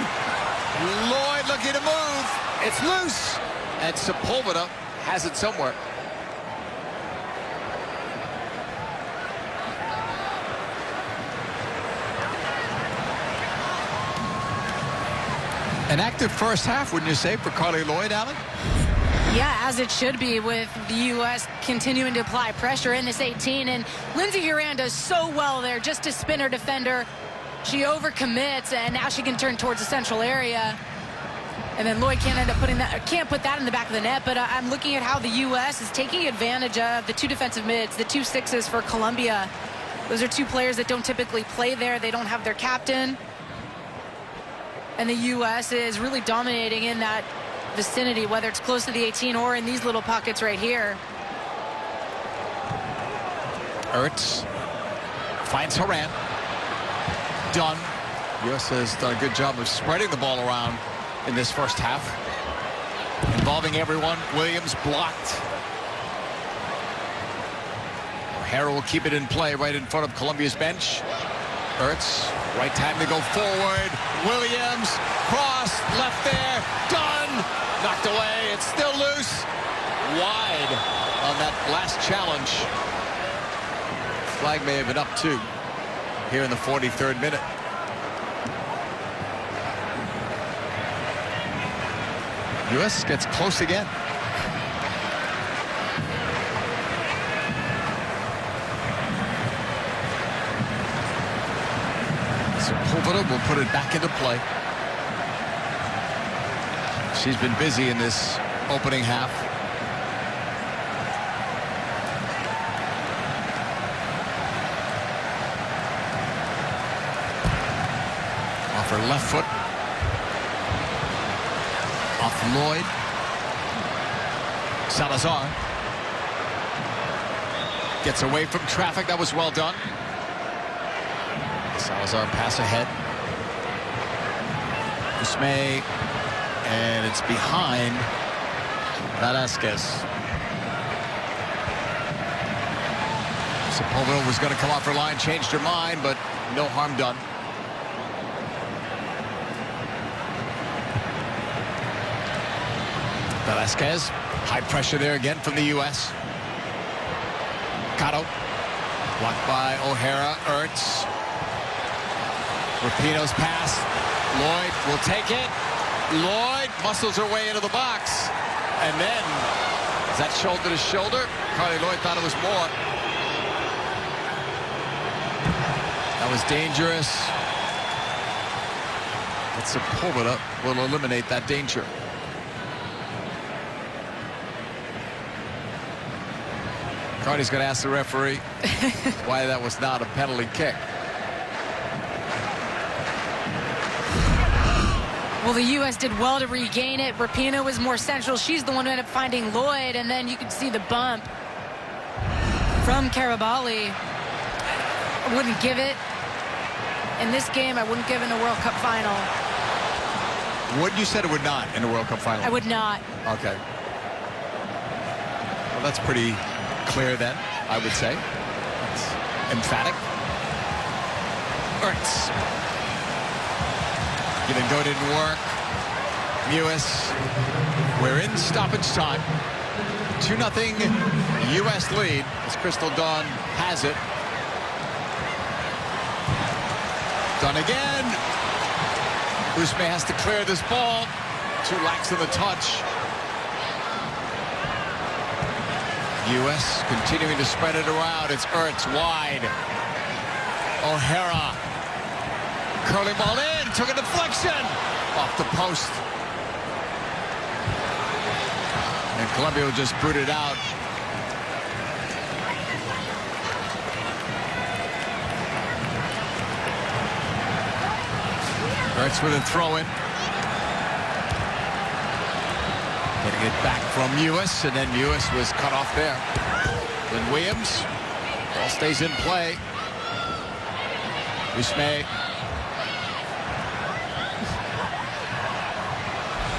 Lloyd looking to move. It's loose. And Sepulveda has it somewhere. An active first half, wouldn't you say, for Carly Lloyd, Alan? Yeah, as it should be, with the U.S. continuing to apply pressure in this 18. And Lindsey Horan does so well there just to spin her defender. She overcommits, and now she can turn towards the central area. And then Lloyd can't end up can't put that in the back of the net. But I'm looking at how the U.S. is taking advantage of the 2 defensive mids, the 2 6s for Colombia. Those are 2 players that don't typically play there. They don't have their captain. And the U.S. is really dominating in that vicinity, whether it's close to the 18 or in these little pockets right here. Ertz finds Horan. Dunn. U.S. has done a good job of spreading the ball around in this first half, involving everyone. Williams blocked. O'Hara will keep it in play right in front of Colombia's bench. Ertz, right time to go forward. Williams, cross, left there. Dunn, knocked away. It's still loose. Wide on that last challenge. Flag may have been up too here in the 43rd minute. U.S. gets close again. Samatha will put it back into play. She's been busy in this opening half. Off her left foot. Off Lloyd. Salazar gets away from traffic. That was well done. Salazar pass ahead. Usme, and it's behind Velasquez. Samatha was going to come off her line, changed her mind, but no harm done. Velasquez, high pressure there again from the U.S. Cotto, blocked by O'Hara. Ertz. Rapinoe's pass. Lloyd will take it. Lloyd muscles her way into the box. And then, is that shoulder to shoulder? Carly Lloyd thought it was more. That was dangerous. But Samatha will eliminate that danger. Cardi's going to ask the referee why that was not a penalty kick. Well, the U.S. did well to regain it. Rapinoe was more central. She's the one who ended up finding Lloyd, and then you could see the bump from Karabali. I wouldn't give it. In this game, I wouldn't give it in a World Cup final. What you said it would not in a World Cup final? I would not. Okay. Well, that's pretty clear then, I would say. That's emphatic. Ertz. Give and go didn't work. Mewis. We're in stoppage time. 2-0 U.S. lead as Crystal Dunn has it. Dunn again. Usme has to clear this ball. Too lax in the touch. U.S. continuing to spread it around. It's Ertz wide. O'Hara. Curling ball in. Took a deflection. Off the post. And Colombia will just boot it out. Ertz with a throw-in. Getting it back from Mewis, and then Mewis was cut off there. Then Williams. Ball stays in play. Usme.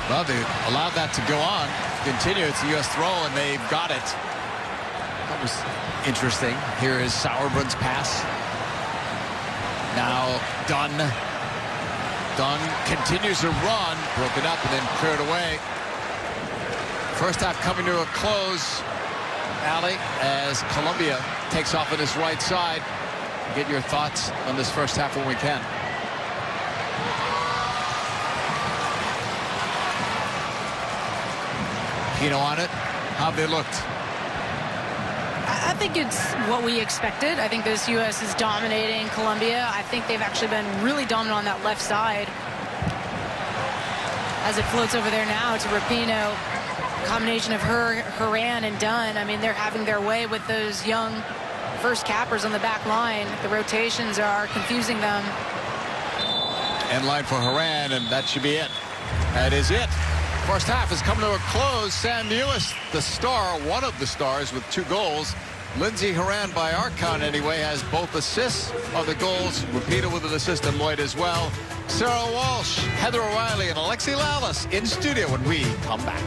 Well, they allowed that to go on. Continue. It's a U.S. throw, and they've got it. That was interesting. Here is Sauerbrun's pass. Now Dunn. Dunn continues to run. Broken up and then cleared away. First half coming to a close, Ali, as Colombia takes off on his right side. Get your thoughts on this first half when we can. Pino on it. How have they looked? I think it's what we expected. I think this U.S. is dominating Colombia. I think they've actually been really dominant on that left side. As it floats over there now to Rapinoe. Combination of her, Horan, and Dunn. I mean, they're having their way with those young first cappers on the back line. The rotations are confusing them. End line for Horan, and that should be it. That is it. First half is coming to a close. Sam Mewis, the star, one of the stars with 2 goals. Lindsey Horan, by our count anyway, has both assists of the goals. Rapinoe with an assist and Lloyd as well. Sarah Walsh, Heather O'Reilly, and Alexi Lallis in studio when we come back.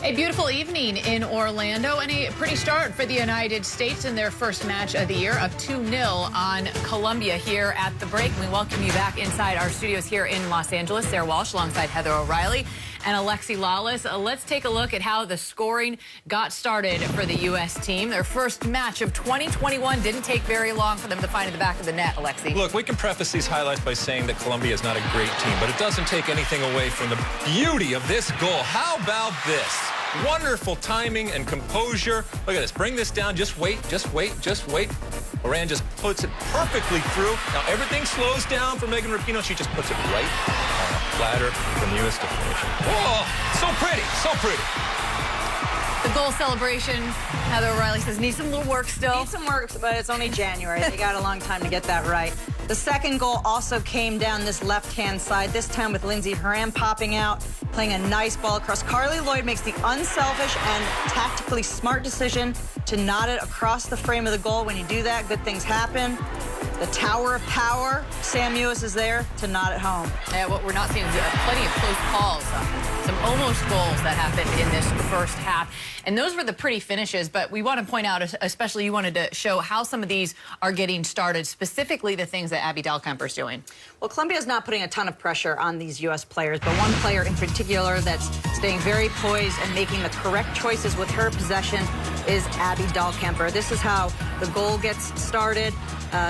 A beautiful evening in Orlando and a pretty start for the United States in their first match of the year, up 2-0 on Colombia here at the break. We welcome you back inside our studios here in Los Angeles. Sarah Walsh alongside Heather O'Reilly and Alexi Lallis. Let's take a look at how the scoring got started for the U.S. team. Their first match of 2021 didn't take very long for them to find in the back of the net, Alexi. Look, we can preface these highlights by saying that Colombia is not a great team, but it doesn't take anything away from the beauty of this goal. How about this? Wonderful timing and composure. Look at this. Bring this down. Just wait, just wait, just wait. Moran just puts it perfectly through. Now everything slows down for Megan Rapinoe. She just puts it right on a platter for Mewis to finish it. Oh, so pretty, so pretty. The goal celebration, Heather O'Reilly says, needs some little work still. Needs some work, but it's only January. They got a long time to get that right. The second goal also came down this left-hand side, this time with Lindsey Horan popping out, playing a nice ball across. Carly Lloyd makes the unselfish and tactically smart decision to knot it across the frame of the goal. When you do that, good things happen. the tower of power. Sam Mewis is there to nod at home. Yeah, what we're not seeing is plenty of close calls, some almost goals that happened in this first half. And those were the pretty finishes, but we want to point out, especially you wanted to show how some of these are getting started, specifically the things that Abby Dahlkemper's doing. Well, Colombia's not putting a ton of pressure on these U.S. players, but one player in particular that's staying very poised and making the correct choices with her possession is Abby Dahlkemper. This is how the goal gets started.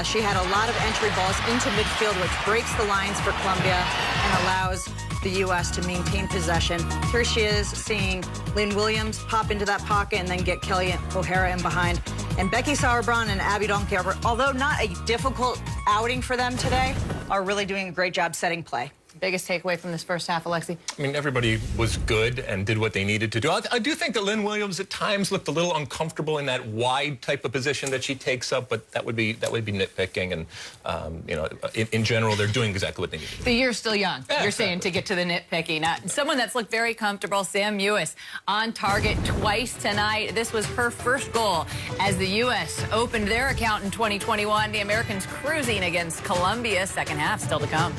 She had a lot of entry balls into midfield, which breaks the lines for Colombia and allows the U.S. to maintain possession. Here she is seeing Lynn Williams pop into that pocket and then get Kelly O'Hara in behind. And Becky Sauerbrunn and Abby Dahlkemper, although not a difficult outing for them today, are really doing a great job setting play. Biggest takeaway from this first half, Alexi? I mean, everybody was good and did what they needed to do. I do think that Lynn Williams at times looked a little uncomfortable in that wide type of position that she takes up, but that would be nitpicking. And you know, in general, they're doing exactly what they need to do. The year's still young. Yeah, You're exactly. saying to get to the nitpicking. Someone that's looked very comfortable, Sam Mewis, on target twice tonight. This was her first goal as the U.S. opened their account in 2021. The Americans cruising against Colombia. Second half still to come.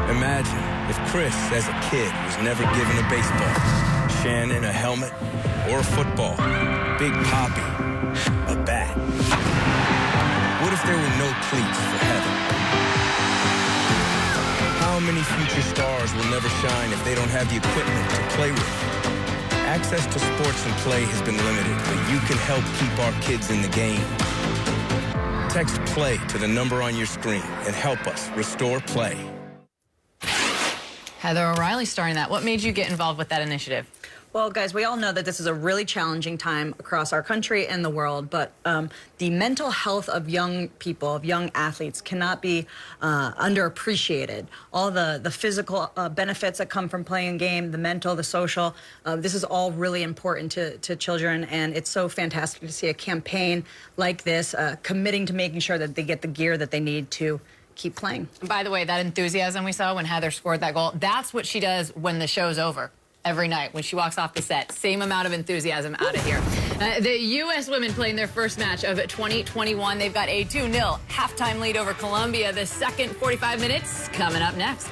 Imagine if Chris, as a kid, was never given a baseball, Shannon a helmet, or a football. Big Poppy, a bat. What if there were no cleats for heaven? How many future stars will never shine if they don't have the equipment to play with? Access to sports and play has been limited, but you can help keep our kids in the game. Text PLAY to the number on your screen and help us restore play. Heather O'Reilly starring that. What made you get involved with that initiative? Well, guys, we all know that this is a really challenging time across our country and the world, but the mental health of young people, of young athletes, cannot be underappreciated. All the physical benefits that come from playing a game, the mental, the social, this is all really important to children, and it's so fantastic to see a campaign like this committing to making sure that they get the gear that they need to keep playing. By the way, that enthusiasm we saw when Heather scored that goal, that's what she does when the show's over. Every night when she walks off the set. Same amount of enthusiasm out of here. The U.S. women playing their first match of 2021. They've got a 2-0 halftime lead over Colombia. The second 45 minutes coming up next.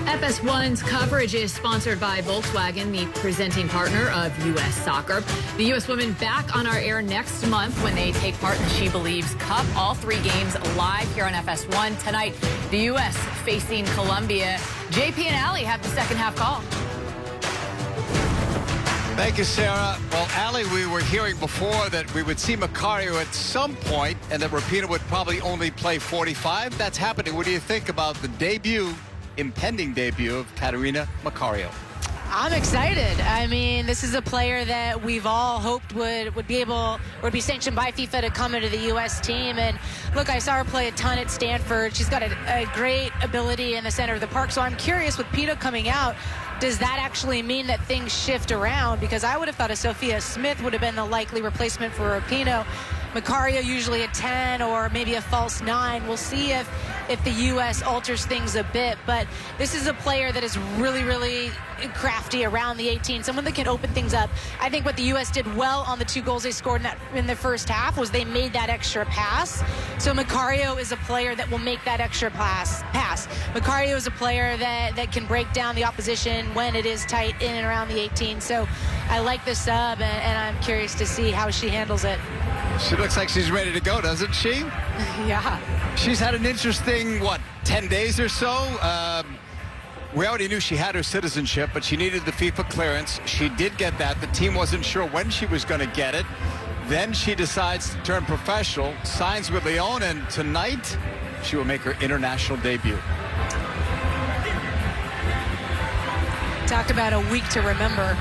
FS1's coverage is sponsored by Volkswagen, the presenting partner of U.S. Soccer. The U.S. women back on our air next month when they take part in the She Believes Cup. All 3 games live here on FS1. Tonight, the U.S. facing Colombia. JP and Allie have the second half call. Thank you, Sarah. Well, Allie, we were hearing before that we would see Macario at some point and that Rapinoe would probably only play 45. That's happening. What do you think about the impending debut of Catarina Macario? I'm excited. I mean, this is a player that we've all hoped would be sanctioned by FIFA to come into the U.S. team. And look, I saw her play a ton at Stanford. She's got a great ability in the center of the park. So I'm curious, with Pito coming out, does that actually mean that things shift around? Because I would have thought a Sophia Smith would have been the likely replacement for Rapinoe. Macario usually a 10 or maybe a false 9. We'll see if the U.S. alters things a bit. But this is a player that is really, really crafty around the 18, someone that can open things up. I think what the U.S. did well on the 2 goals they scored in the first half was they made that extra pass. So Macario is a player that will make that extra pass. Macario is a player that can break down the opposition when it is tight in and around the 18. So I like the sub, and I'm curious to see how she handles it. She looks like she's ready to go, doesn't she? Yeah. She's had an interesting, 10 days or so? We already knew she had her citizenship, but she needed the FIFA clearance. She did get that. The team wasn't sure when she was going to get it. Then she decides to turn professional, signs with Lyon, and tonight she will make her international debut. Talked about a week to remember.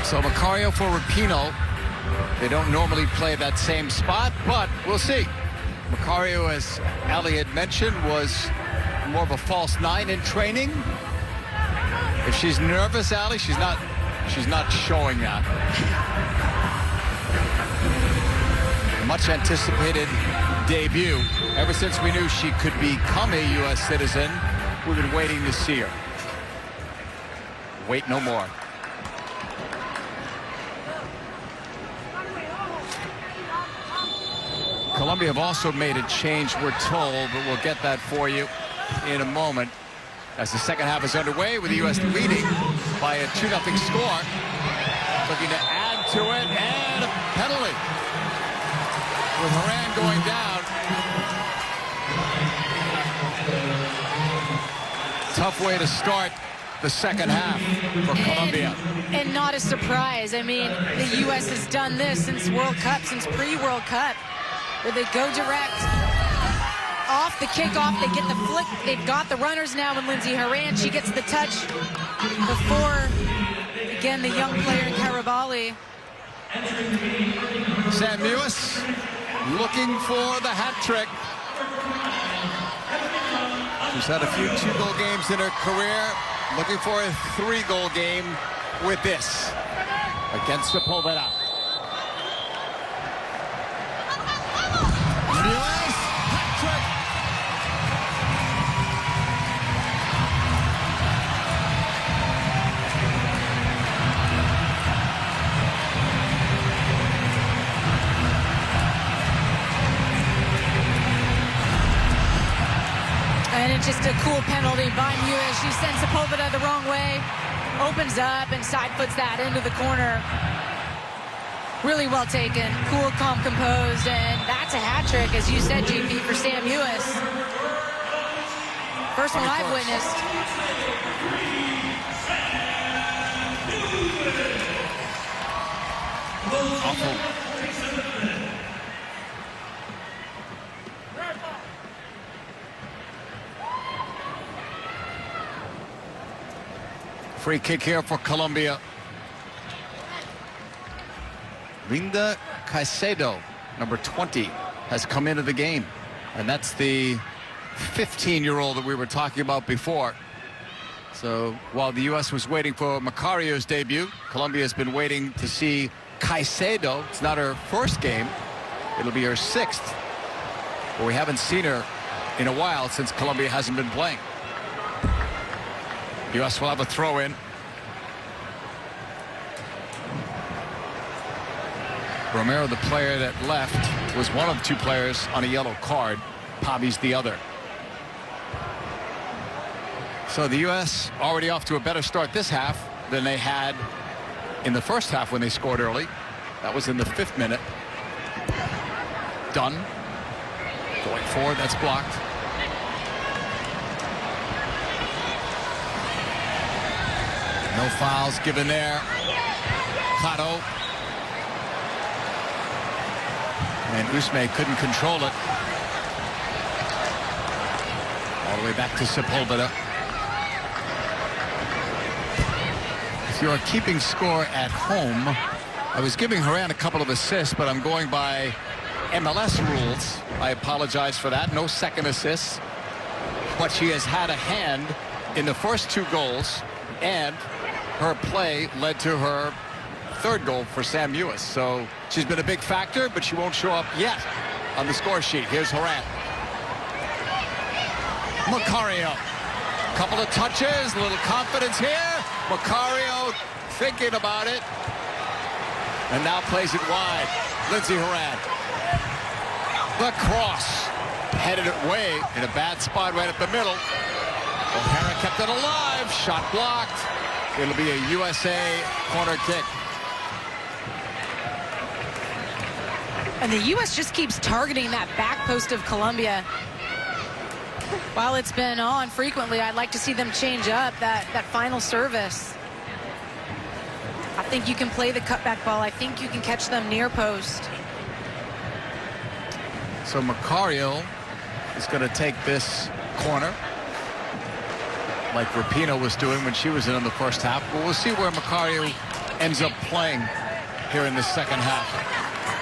So Macario for Rapinoe. They don't normally play that same spot, but we'll see. Macario, as Ali had mentioned, was more of a false 9 in training. If she's nervous, Ali, she's not showing that. Much anticipated debut. Ever since we knew she could become a U.S. citizen, we've been waiting to see her. Wait no more. Colombia have also made a change, we're told, but we'll get that for you in a moment. As the second half is underway with the U.S. leading by a 2-0 score. Looking to add to it, and a penalty. With Horan going down. Tough way to start the second half for Colombia. And not a surprise. I mean, the U.S. has done this since World Cup, since pre-World Cup, where they go direct off the kickoff. They get the flick. They've got the runners now, and Lindsey Horan, she gets the touch before, again, the young player Carabali. Sam Mewis looking for the hat trick. She's had a few 2-goal games in her career. Looking for a 3-goal game with this against Sepulveda. Mewis, hat trick. And it's just a cool penalty by Mewis. She sends Sepulveda the wrong way, opens up and side foots that into the corner. Really well taken, cool, calm, composed, and that's a hat trick, as you said, JP, for Sam Mewis. First one I've witnessed. Awful. Free kick here for Colombia. Linda Caicedo, number 20, has come into the game. And that's the 15-year-old that we were talking about before. So while the U.S. was waiting for Macario's debut, Colombia has been waiting to see Caicedo. It's not her first game. It'll be her 6th. But we haven't seen her in a while since Colombia hasn't been playing. U.S. will have a throw-in. Romero, the player that left, was one of 2 players on a yellow card. Pavi's the other. So the U.S. already off to a better start this half than they had in the first half when they scored early. That was in the 5th minute. Dunn going forward, that's blocked. No fouls given there. Cotto. And Usme couldn't control it. All the way back to Sepulveda. If you're keeping score at home, I was giving Horan a couple of assists, but I'm going by MLS rules. I apologize for that. No second assists. But she has had a hand in the first 2 goals, and her play led to her 3rd goal for Sam Mewis. So she's been a big factor, but she won't show up yet on the score sheet. Here's Horan. Macario. Couple of touches, a little confidence here. Macario thinking about it. And now plays it wide. Lindsey Horan. The cross. Headed it way in a bad spot right at the middle. O'Hara kept it alive. Shot blocked. It'll be a USA corner kick. And the U.S. just keeps targeting that back post of Colombia. While it's been on frequently, I'd like to see them change up that final service. I think you can play the cutback ball. I think you can catch them near post. So Macario is going to take this corner like Rapinoe was doing when she was in the first half. But we'll see where Macario ends up playing here in the second half.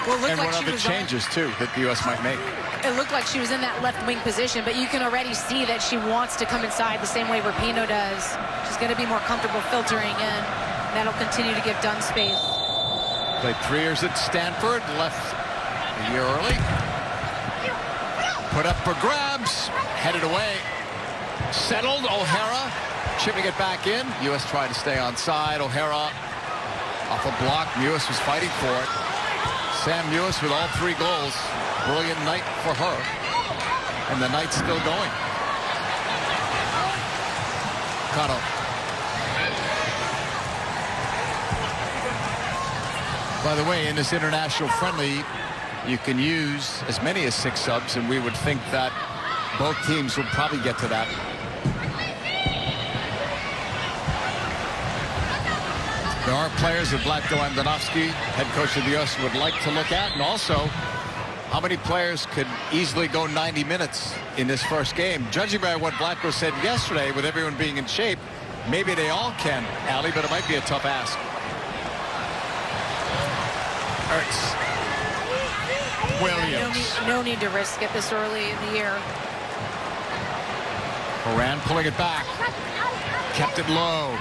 Well, and what other changes, too, that the U.S. might make. It looked like she was in that left wing position, but you can already see that she wants to come inside the same way Rapinoe does. She's going to be more comfortable filtering in. That'll continue to give Dunn space. Played 3 years at Stanford, left a year early. Put up for grabs, headed away. Settled, O'Hara chipping it back in. U.S. tried to stay onside. O'Hara off a block. Mewis was fighting for it. Sam Mewis with all 3 goals. Brilliant night for her. And the night's still going. Cotto. By the way, in this international friendly, you can use as many as 6 subs, and we would think that both teams will probably get to that. There are players that Vlatko Andonovski, head coach of the U.S., would like to look at, and also how many players could easily go 90 minutes in this first game. Judging by what Vlatko said yesterday, with everyone being in shape, maybe they all can, Allie, but it might be a tough ask. Ertz. Williams. No need to risk it this early in the year. Horan pulling it back. Kept it low.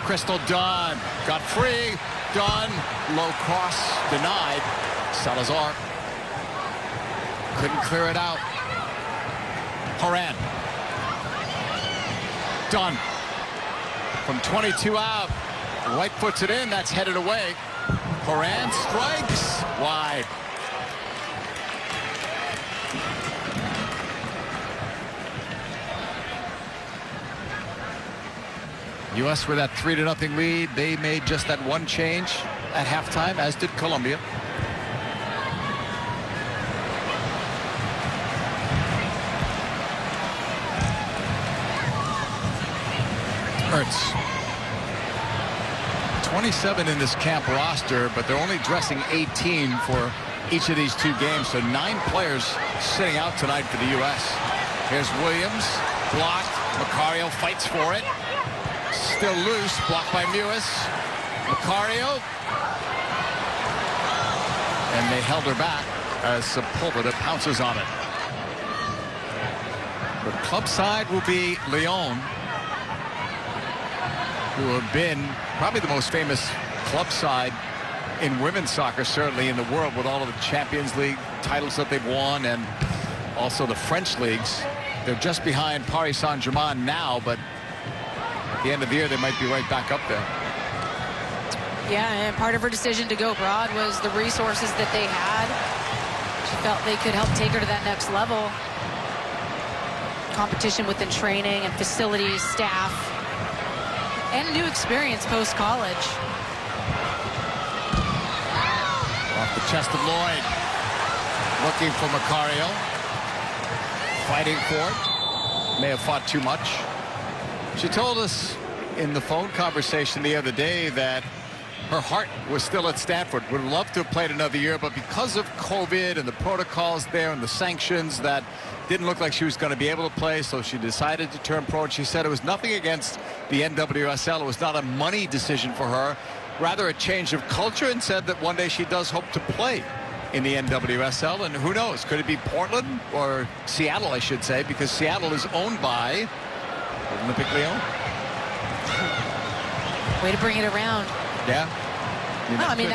Crystal Dunn got free. Dunn, low cross, denied. Salazar couldn't clear it out. Horan. Dunn from 22 out. Right puts it in. That's headed away. Horan strikes wide. U.S. with that 3-0 lead. They made just that one change at halftime, as did Colombia. Ertz. 27 in this camp roster, but they're only dressing 18 for each of these 2 games. So 9 players sitting out tonight for the U.S. Here's Williams. Blocked. Macario fights for it. Still loose, blocked by Mewis. Macario. And they held her back as Sepulveda pounces on it. The club side will be Lyon, who have been probably the most famous club side in women's soccer, certainly in the world, with all of the Champions League titles that they've won and also the French leagues. They're just behind Paris Saint-Germain now, but at the end of the year, they might be right back up there. Yeah, and part of her decision to go abroad was the resources that they had. She felt they could help take her to that next level. Competition within training and facilities, staff, and a new experience post-college. Off the chest of Lloyd. Looking for Macario. Fighting for it. May have fought too much. She told us in the phone conversation the other day that her heart was still at Stanford. Would love to have played another year, but because of COVID and the protocols there and the sanctions, that didn't look like she was going to be able to play, so she decided to turn pro. And she said it was nothing against the NWSL. It was not a money decision for her, rather a change of culture, and said that one day she does hope to play in the NWSL. And who knows, could it be Portland or Seattle, I should say, because Seattle is owned by Olympic Lyon. Way to bring it around. Yeah. No, I mean,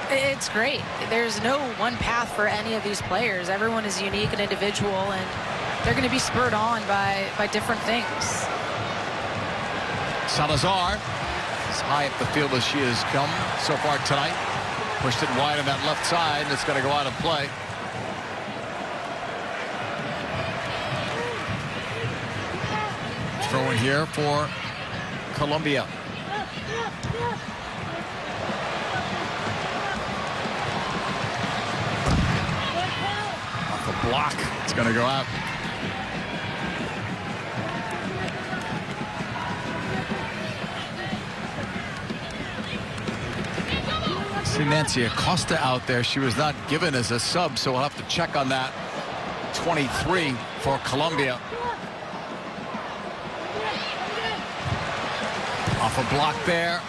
it's great. There's no one path for any of these players. Everyone is unique and individual, and they're going to be spurred on by different things. Salazar, as high up the field as she has come so far tonight. Pushed it wide on that left side, and it's going to go out of play. Throw in here for Colombia. Off a block, it's going to go out. See Nancy Acosta out there. She was not given as a sub, so we'll have to check on that. 23 for Colombia. Off a block there.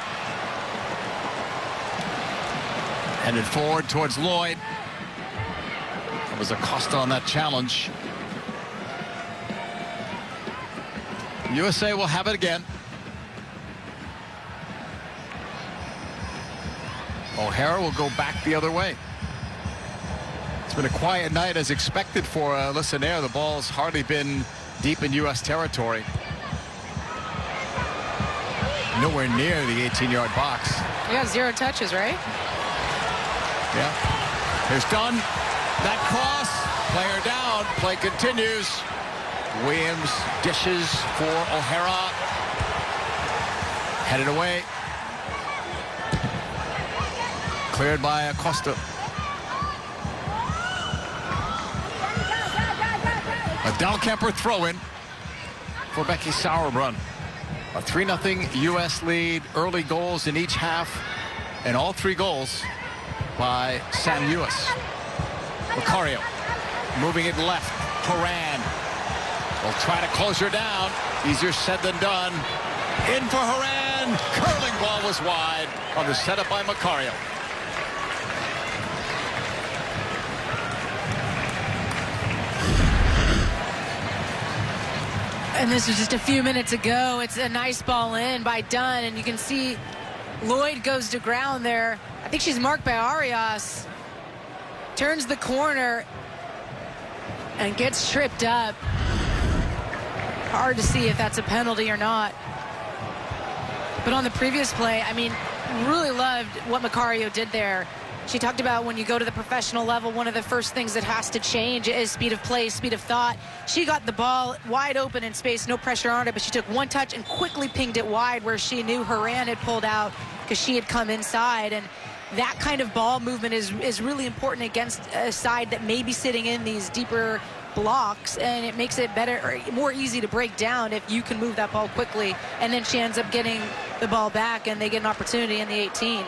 Headed forward towards Lloyd. That was Acosta on that challenge. USA will have it again. O'Hara will go back the other way. It's been a quiet night as expected for Listenaire. The ball's hardly been deep in U.S. territory. Nowhere near the 18-yard box. You got 0 touches, right? Yeah. Here's Dunn. That cross. Player down. Play continues. Williams dishes for O'Hara. Headed away. Cleared by Acosta. A Dahlkemper throw-in for Becky Sauerbrunn. A 3-0 U.S. lead. Early goals in each half, and all 3 goals by Sam Mewis. Macario moving it left. Horan will try to close her down. Easier said than done. In for Horan. Curling ball was wide on the setup by Macario. And this was just a few minutes ago. It's a nice ball in by Dunn, and you can see Lloyd goes to ground there. I think she's marked by Arias. Turns the corner and gets tripped up. Hard to see if that's a penalty or not. But on the previous play, I mean, really loved what Macario did there. She talked about when you go to the professional level, one of the first things that has to change is speed of play, speed of thought. She got the ball wide open in space, no pressure on it, but she took one touch and quickly pinged it wide where she knew Horan had pulled out because she had come inside. And that kind of ball movement is really important against a side that may be sitting in these deeper blocks, and it makes it better or more easy to break down if you can move that ball quickly. And then she ends up getting the ball back, and they get an opportunity in the 18.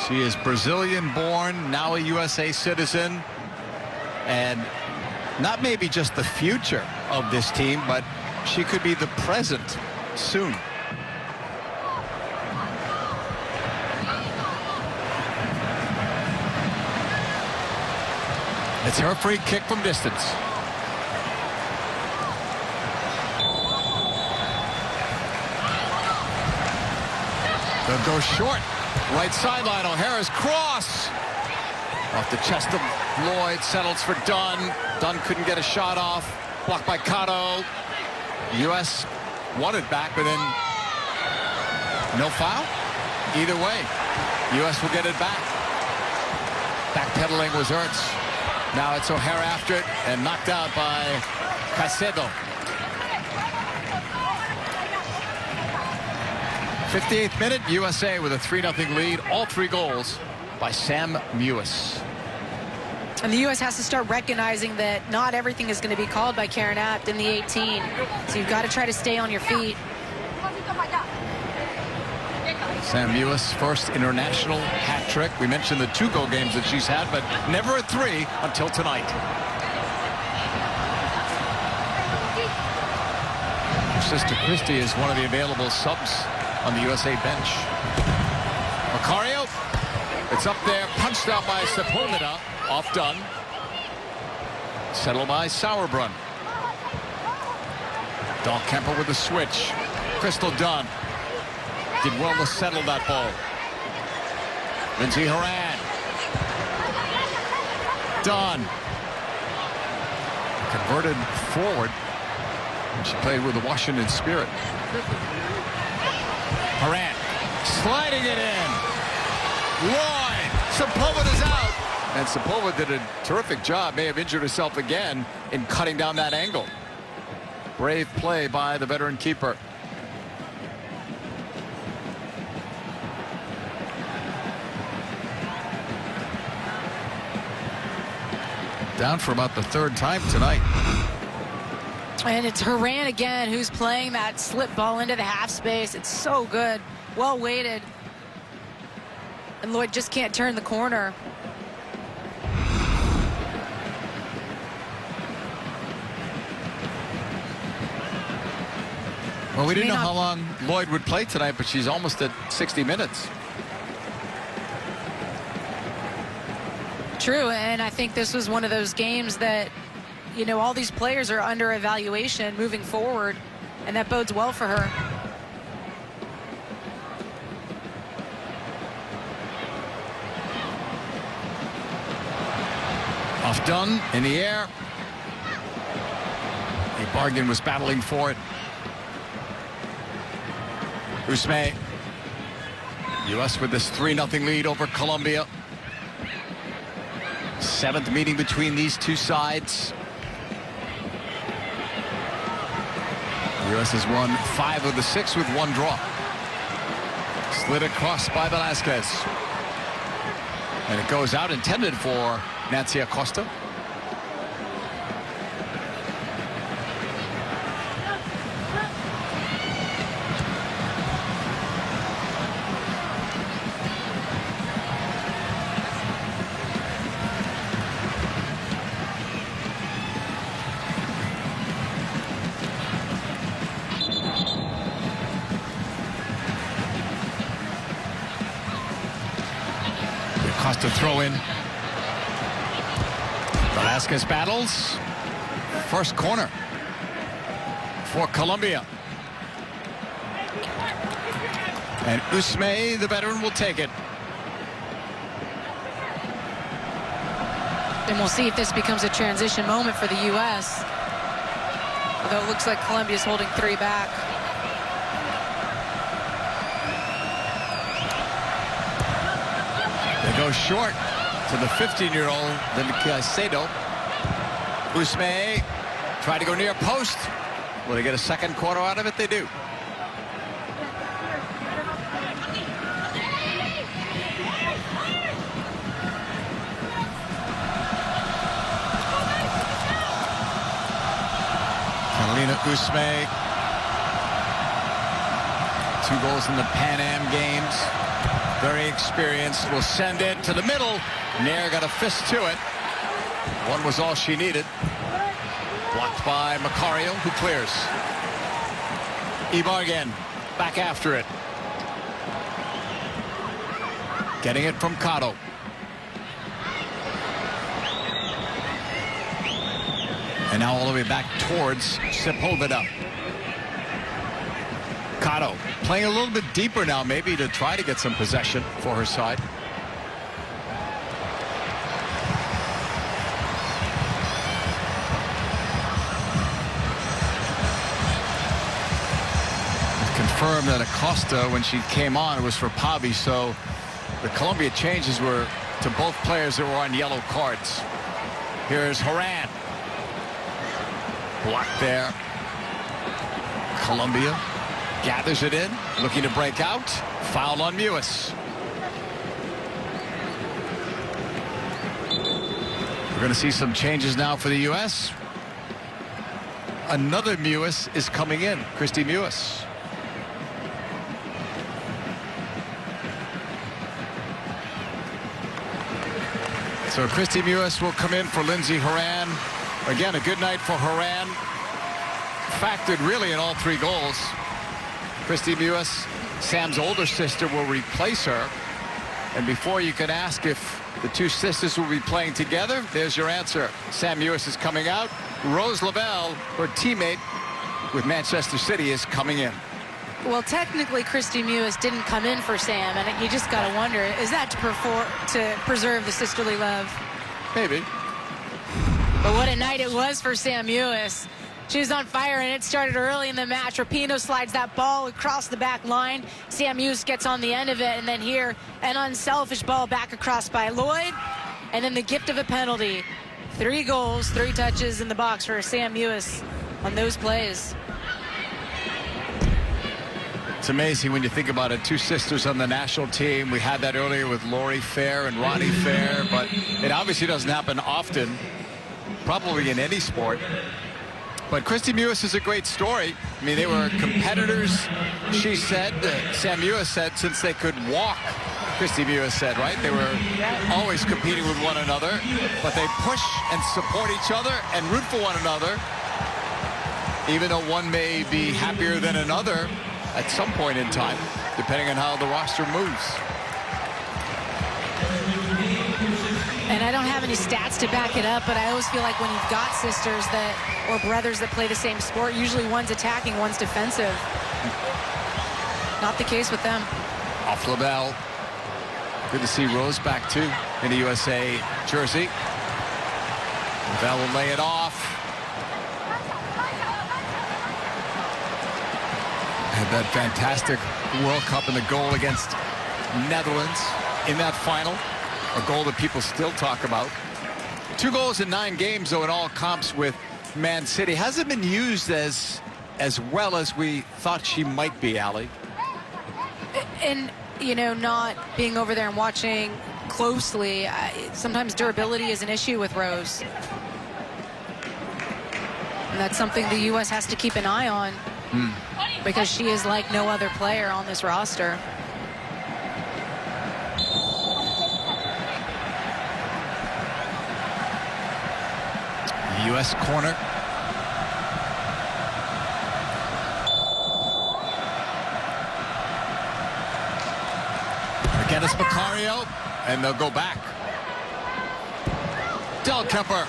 She is Brazilian-born, now a USA citizen, and not maybe just the future of this team, but she could be the present soon. It's her free kick from distance. They'll go short. Right sideline, O'Hara's cross. Off the chest of Lloyd, settles for Dunn. Dunn couldn't get a shot off. Blocked by Cotto. U.S. wanted back, but then no foul. Either way, U.S. will get it back. Backpedaling was Ertz. Now it's O'Hara after it, and knocked out by Caicedo. 58th minute, USA with a 3-0 lead. All 3 goals by Sam Mewis. And the U.S. has to start recognizing that not everything is going to be called by Karen Apt in the 18. So you've got to try to stay on your feet. Sam Mewis, first international hat trick. We mentioned the 2-goal games that she's had, but never a 3 until tonight. Her sister Kristie is one of the available subs on the USA bench. Macario, it's up there, punched out by Samatha, off done. Settled by Sauerbrunn. Dahlkemper with the switch. Crystal Dunn did well to settle that ball. Lindsey Horan. Dunn. Converted forward. She played with the Washington Spirit. Horan sliding it in. Lloyd. Sepulveda's out. And Sepulveda did a terrific job. May have injured herself again in cutting down that angle. Brave play by the veteran keeper. Down for about the 3rd time tonight. And it's Horan again who's playing that slip ball into the half space. It's so good. Well weighted. And Lloyd just can't turn the corner. Well, we didn't know how long Lloyd would play tonight, but she's almost at 60 minutes. True, and I think this was one of those games that, you know, all these players are under evaluation moving forward, and that bodes well for her. Off Dunn in the air. A bargain was battling for it. Usme. U.S. with this 3-0 lead over Colombia. 7th meeting between these two sides. U.S. has won 5 of the 6 with 1 draw. Slid across by Velasquez. And it goes out, intended for Nancy Acosta. Acosta throw in. Velasquez battles. First corner for Colombia. And Usme, the veteran, will take it. And we'll see if this becomes a transition moment for the U.S. Although it looks like Colombia's holding 3 back. They go short to the 15-year-old, then Caicedo. Usme tried to go near post. Will they get a second quarter out of it? They do. Carolina Usme. 2 goals in the Pan Am Games. Very experienced. Will send it to the middle. Nair got a fist to it. 1 was all she needed. Blocked by Macario, who clears. Ibarguen back after it. Getting it from Cotto. And now all the way back towards Sepulveda. Cotto playing a little bit deeper now, maybe to try to get some possession for her side. Confirmed that Acosta, when she came on, was for Pavi, so the Colombia changes were to both players that were on yellow cards. Here's Horan. Blocked there. Colombia gathers it in, looking to break out. Foul on Mewis. We're going to see some changes now for the U.S. Another Mewis is coming in, Kristie Mewis. So Kristie Mewis will come in for Lindsey Horan. Again, a good night for Horan. Factored really in all 3 goals. Kristie Mewis, Sam's older sister, will replace her. And before you can ask if the 2 sisters will be playing together, there's your answer. Sam Mewis is coming out. Rose Lavelle, her teammate with Manchester City, is coming in. Well, technically, Kristie Mewis didn't come in for Sam, and you just got to wonder, is that to preserve the sisterly love? Maybe. But what a night it was for Sam Mewis. She was on fire, and it started early in the match. Rapinoe slides that ball across the back line. Sam Mewis gets on the end of it, and then here, an unselfish ball back across by Lloyd, and then the gift of a penalty. 3 goals, 3 touches in the box for Sam Mewis on those plays. It's amazing when you think about it. 2 sisters on the national team. We had that earlier with Lori Fair and Ronnie Fair, but it obviously doesn't happen often, probably in any sport. But Kristie Mewis is a great story. I mean, they were competitors, she said. Sam Mewis said, since they could walk. Kristie Mewis said, right? They were always competing with one another, but they push and support each other and root for one another, even though one may be happier than another at some point in time, depending on how the roster moves. And I don't have any stats to back it up, but I always feel like when you've got sisters or brothers that play the same sport, usually one's attacking, one's defensive. Not the case with them. Off Lavelle. Good to see Rose back too in the USA jersey. Lavelle will lay it off. Had that fantastic World Cup and the goal against Netherlands in that final. A goal that people still talk about. 2 goals in 9 games, though, in all comps with Man City. Hasn't been used as well as we thought she might be, Allie. And, you know, not being over there and watching closely, sometimes durability is an issue with Rose. And that's something the U.S. has to keep an eye on. Because she is like no other player on this roster. U.S. corner. Again, it's Macario, and they'll go back. Del Kemper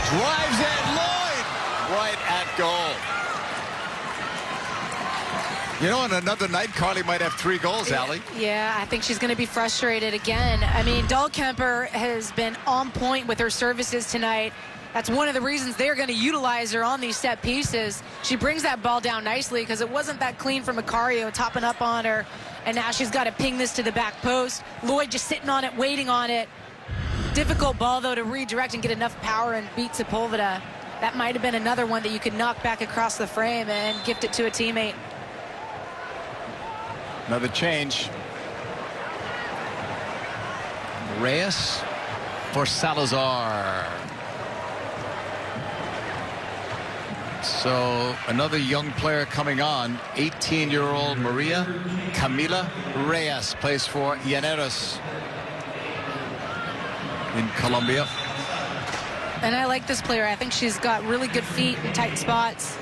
drives in. Lloyd right at goal. You know, on another night, Carly might have 3 goals, Allie. Yeah, I think she's going to be frustrated again. I mean, Dahlkemper has been on point with her services tonight. That's one of the reasons they're going to utilize her on these set pieces. She brings that ball down nicely because it wasn't that clean from Macario topping up on her. And now she's got to ping this to the back post. Lloyd just sitting on it, waiting on it. Difficult ball, though, to redirect and get enough power and beat Sepulveda. That might have been another one that you could knock back across the frame and gift it to a teammate. Another change. Reyes for Salazar. So another young player coming on, 18-year-old Maria Camila Reyes, plays for Llaneros in Colombia. And I like this player. I think she's got really good feet in tight spots.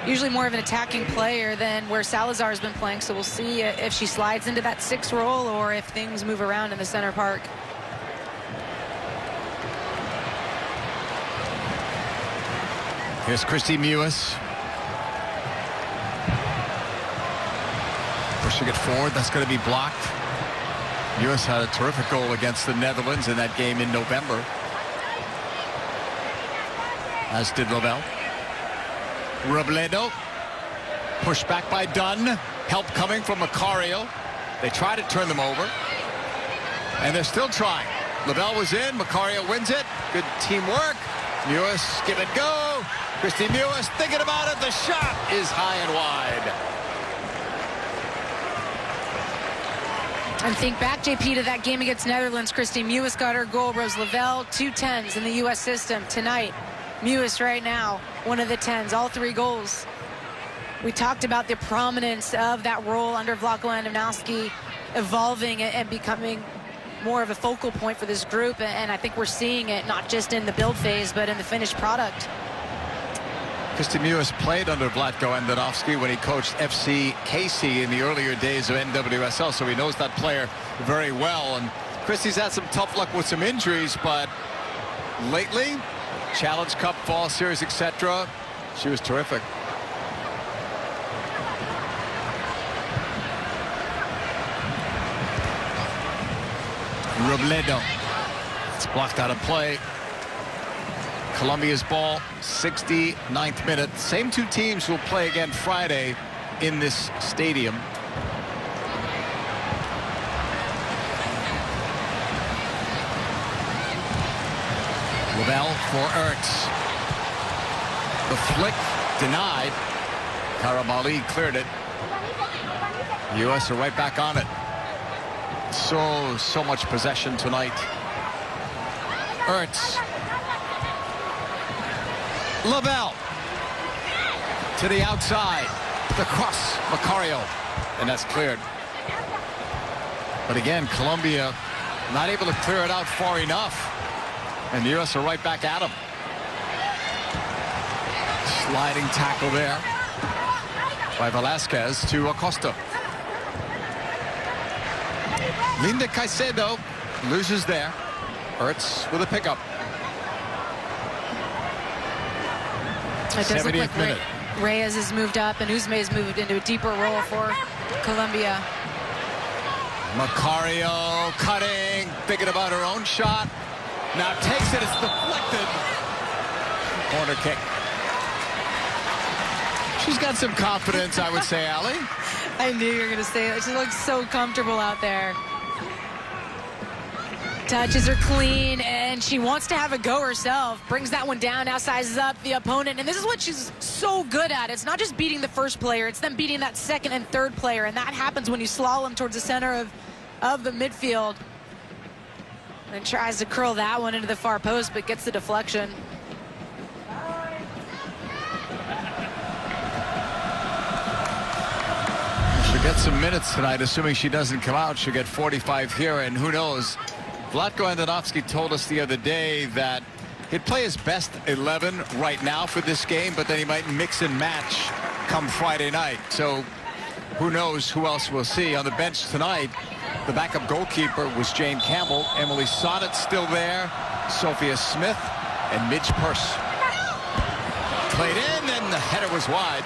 Usually more of an attacking player than where Salazar has been playing. So we'll see if she slides into that 6 role or if things move around in the center park. Here's Kristie Mewis. Pushing it forward. That's going to be blocked. Mewis had a terrific goal against the Netherlands in that game in November, as did Lavelle. Robledo. Pushed back by Dunn. Help coming from Macario. They try to turn them over. And they're still trying. Lavelle was in. Macario wins it. Good teamwork. Mewis, give it go. Kristie Mewis thinking about it. The shot is high and wide. And think back, JP, to that game against Netherlands. Kristie Mewis got her goal. Rose Lavelle, 2 10s in the U.S. system. Tonight, Mewis right now, one of the 10s, all 3 goals. We talked about the prominence of that role under Vlatko Andonovski evolving and becoming more of a focal point for this group, and I think we're seeing it not just in the build phase, but in the finished product. Kristie Mewis played under Vlatko Andonovski when he coached FC KC in the earlier days of NWSL, so he knows that player very well. And Kristie's had some tough luck with some injuries, but lately, Challenge Cup, Fall Series, etc., she was terrific. Robledo. It's blocked out of play. Colombia's ball, 69th minute. Same two teams will play again Friday in this stadium. Lavelle for Ertz. The flick denied. Karabali cleared it. The U.S. are right back on it. So much possession tonight. Ertz. Lavelle to the outside. The cross, Macario, and that's cleared. But again, Colombia not able to clear it out far enough. And the U.S. are right back at him. Sliding tackle there by Velasquez to Acosta. Linda Caicedo loses there. Ertz with a pickup. It does look like minute. Reyes has moved up and Uzme has moved into a deeper role for Colombia. Macario cutting, thinking about her own shot. Now takes it, it's deflected. Corner kick. She's got some confidence, I would say, Allie. I knew you were going to say that. She looks so comfortable out there. Touches her clean, and she wants to have a go herself. Brings that one down, now sizes up the opponent. And this is what she's so good at. It's not just beating the first player, it's them beating that second and third player. And that happens when you slalom towards the center of the midfield. And tries to curl that one into the far post, but gets the deflection. She'll get some minutes tonight, assuming she doesn't come out. She'll get 45 here, and who knows? Vlatko Andonovski told us the other day that he'd play his best 11 right now for this game, but then he might mix and match come Friday night. So who knows who else we'll see on the bench tonight. The backup goalkeeper was Jane Campbell. Emily Sonnet still there. Sophia Smith and Midge Purse. Played in, and the header was wide.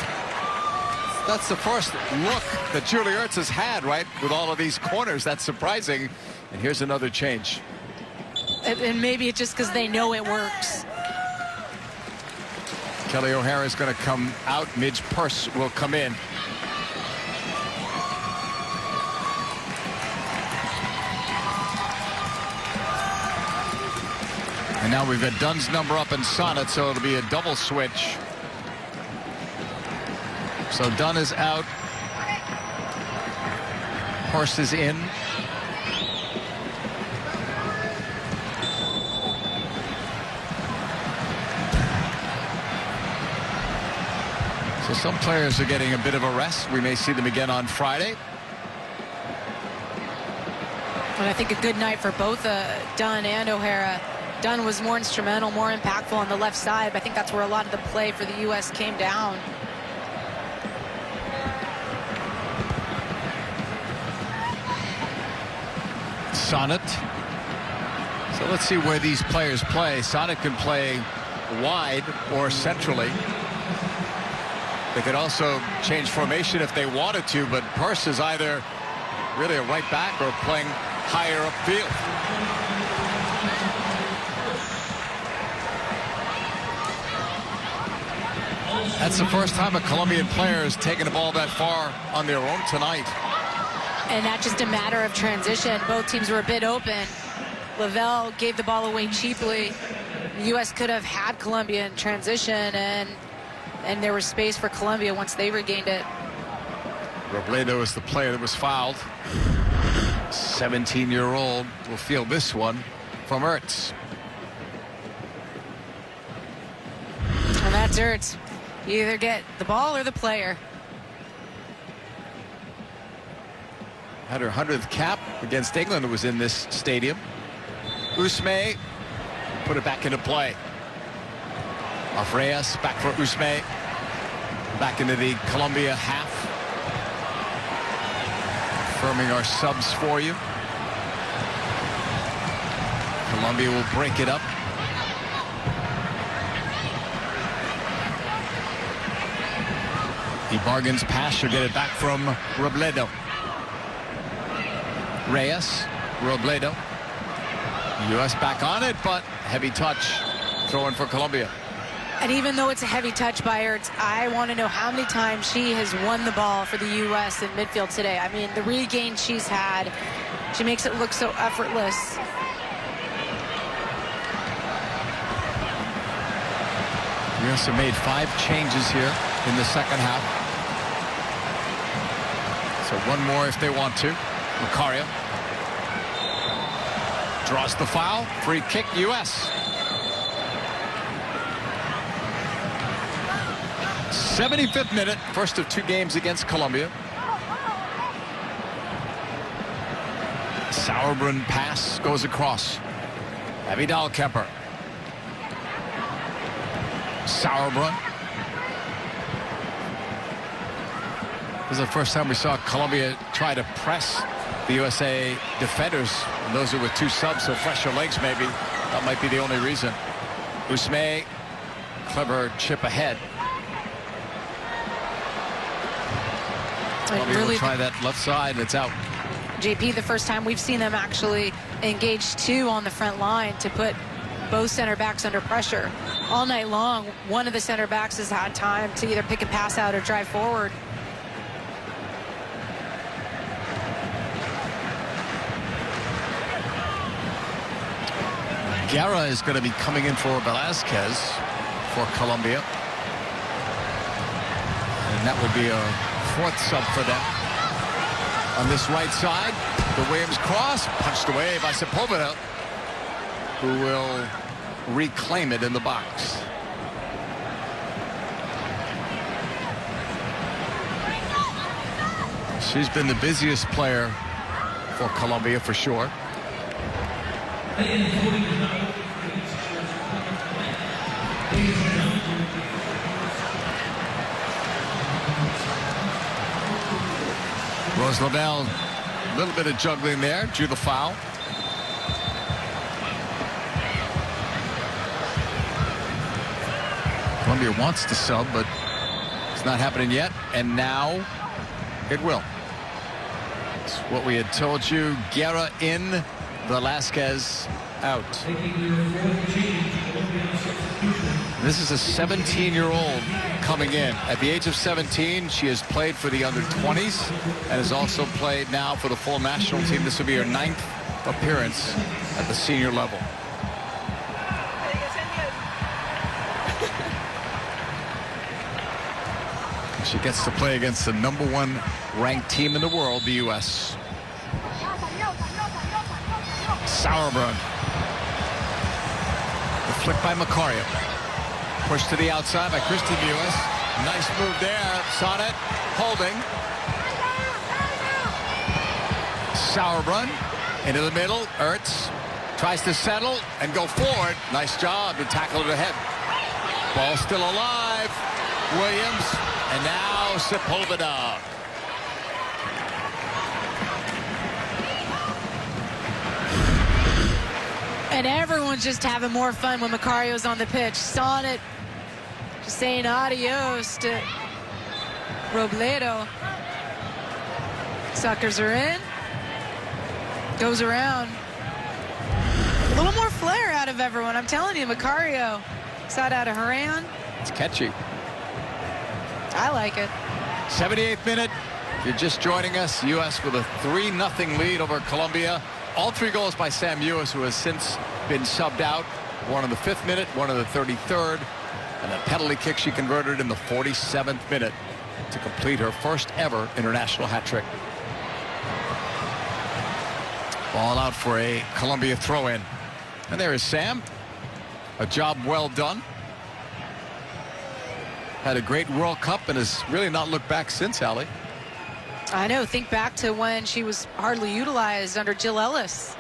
That's the first look that Julie Ertz has had, right? With all of these corners, that's surprising. And here's another change. And maybe it's just because they know it works. Kelly O'Hara is going to come out. Midge Purse will come in. And now we've got Dunn's number up in Sonnet, so it'll be a double switch. So Dunn is out. Purse is in. So some players are getting a bit of a rest. We may see them again on Friday. And I think a good night for both Dunn and O'Hara. Dunn was more instrumental, more impactful on the left side, but I think that's where a lot of the play for the U.S. came down. Sonnet. So let's see where these players play. Sonnet can play wide or centrally. They could also change formation if they wanted to, but Purse is either really a right back or playing higher upfield. That's the first time a Colombian player has taken the ball that far on their own tonight. And that's just a matter of transition. Both teams were a bit open. Lavelle gave the ball away cheaply. The U.S. could have had Colombia in transition, and there was space for Colombia once they regained it. Robledo is the player that was fouled. 17-year-old will feel this one from Ertz. And that's Ertz. You either get the ball or the player. Had her 100th cap against England. It was in this stadium. Usme put it back into play. Off Reyes, back for Usme. Back into the Colombia half. Confirming our subs for you. Colombia will break it up. He bargains pass. She'll get it back from Robledo. Reyes, Robledo. U.S. back on it, but heavy touch. Throw-in for Colombia. And even though it's a heavy touch by her, I want to know how many times she has won the ball for the U.S. in midfield today. I mean, the regain she's had, she makes it look so effortless. We also made 5 changes here in the second half. So one more if they want to. Macario draws the foul. Free kick, U.S. 75th minute, first of 2 games against Colombia. Sauerbrunn pass goes across. Vidal Kemper. Sauerbrunn. This is the first time we saw Colombia try to press the USA defenders. And those are with 2 subs, so fresher legs maybe. That might be the only reason. Usme, clever chip ahead. Really try that left side, and it's out. JP, the first time we've seen them actually engage 2 on the front line to put both center backs under pressure. All night long, one of the center backs has had time to either pick and pass out or drive forward. Guerra is going to be coming in for Velázquez for Colombia. And that would be a 4th sub for them. On this right side, the Williams cross, punched away by Sepulveda, who will reclaim it in the box. She's been the busiest player for Colombia for sure. Rose Lavelle, a little bit of juggling there, drew the foul. Colombia wants to sub, but it's not happening yet, and now it will. It's what we had told you. Guerra in, Velázquez out. This is a 17-year-old coming in. At the age of 17, she has played for the under-20s and has also played now for the full national team. This will be her 9th appearance at the senior level. She gets to play against the #1 ranked team in the world, the U.S. Sauerbrunn. The flick by Macario. Pushed to the outside by Kristie Mewis. Nice move there. Sonnet holding. Sauerbrunn into the middle. Ertz tries to settle and go forward. Nice job to tackle it ahead. Ball still alive. Williams. And now Sepulveda. And everyone's just having more fun when Macario's on the pitch. Sonnet just saying adios to Robledo. Suckers are in. Goes around. A little more flair out of everyone. I'm telling you, Macario. Side out of Haran. It's catchy. I like it. 78th minute. If you're just joining us, U.S. with a 3-0 lead over Colombia. All 3 goals by Sam Mewis, who has since been subbed out. One in the 5th minute, one in the 33rd. And a penalty kick she converted in the 47th minute to complete her first ever international hat trick. Ball out for a Colombia throw-in. And there is Sam. A job well done. Had a great World Cup and has really not looked back since, Allie. I know. Think back to when she was hardly utilized under Jill Ellis.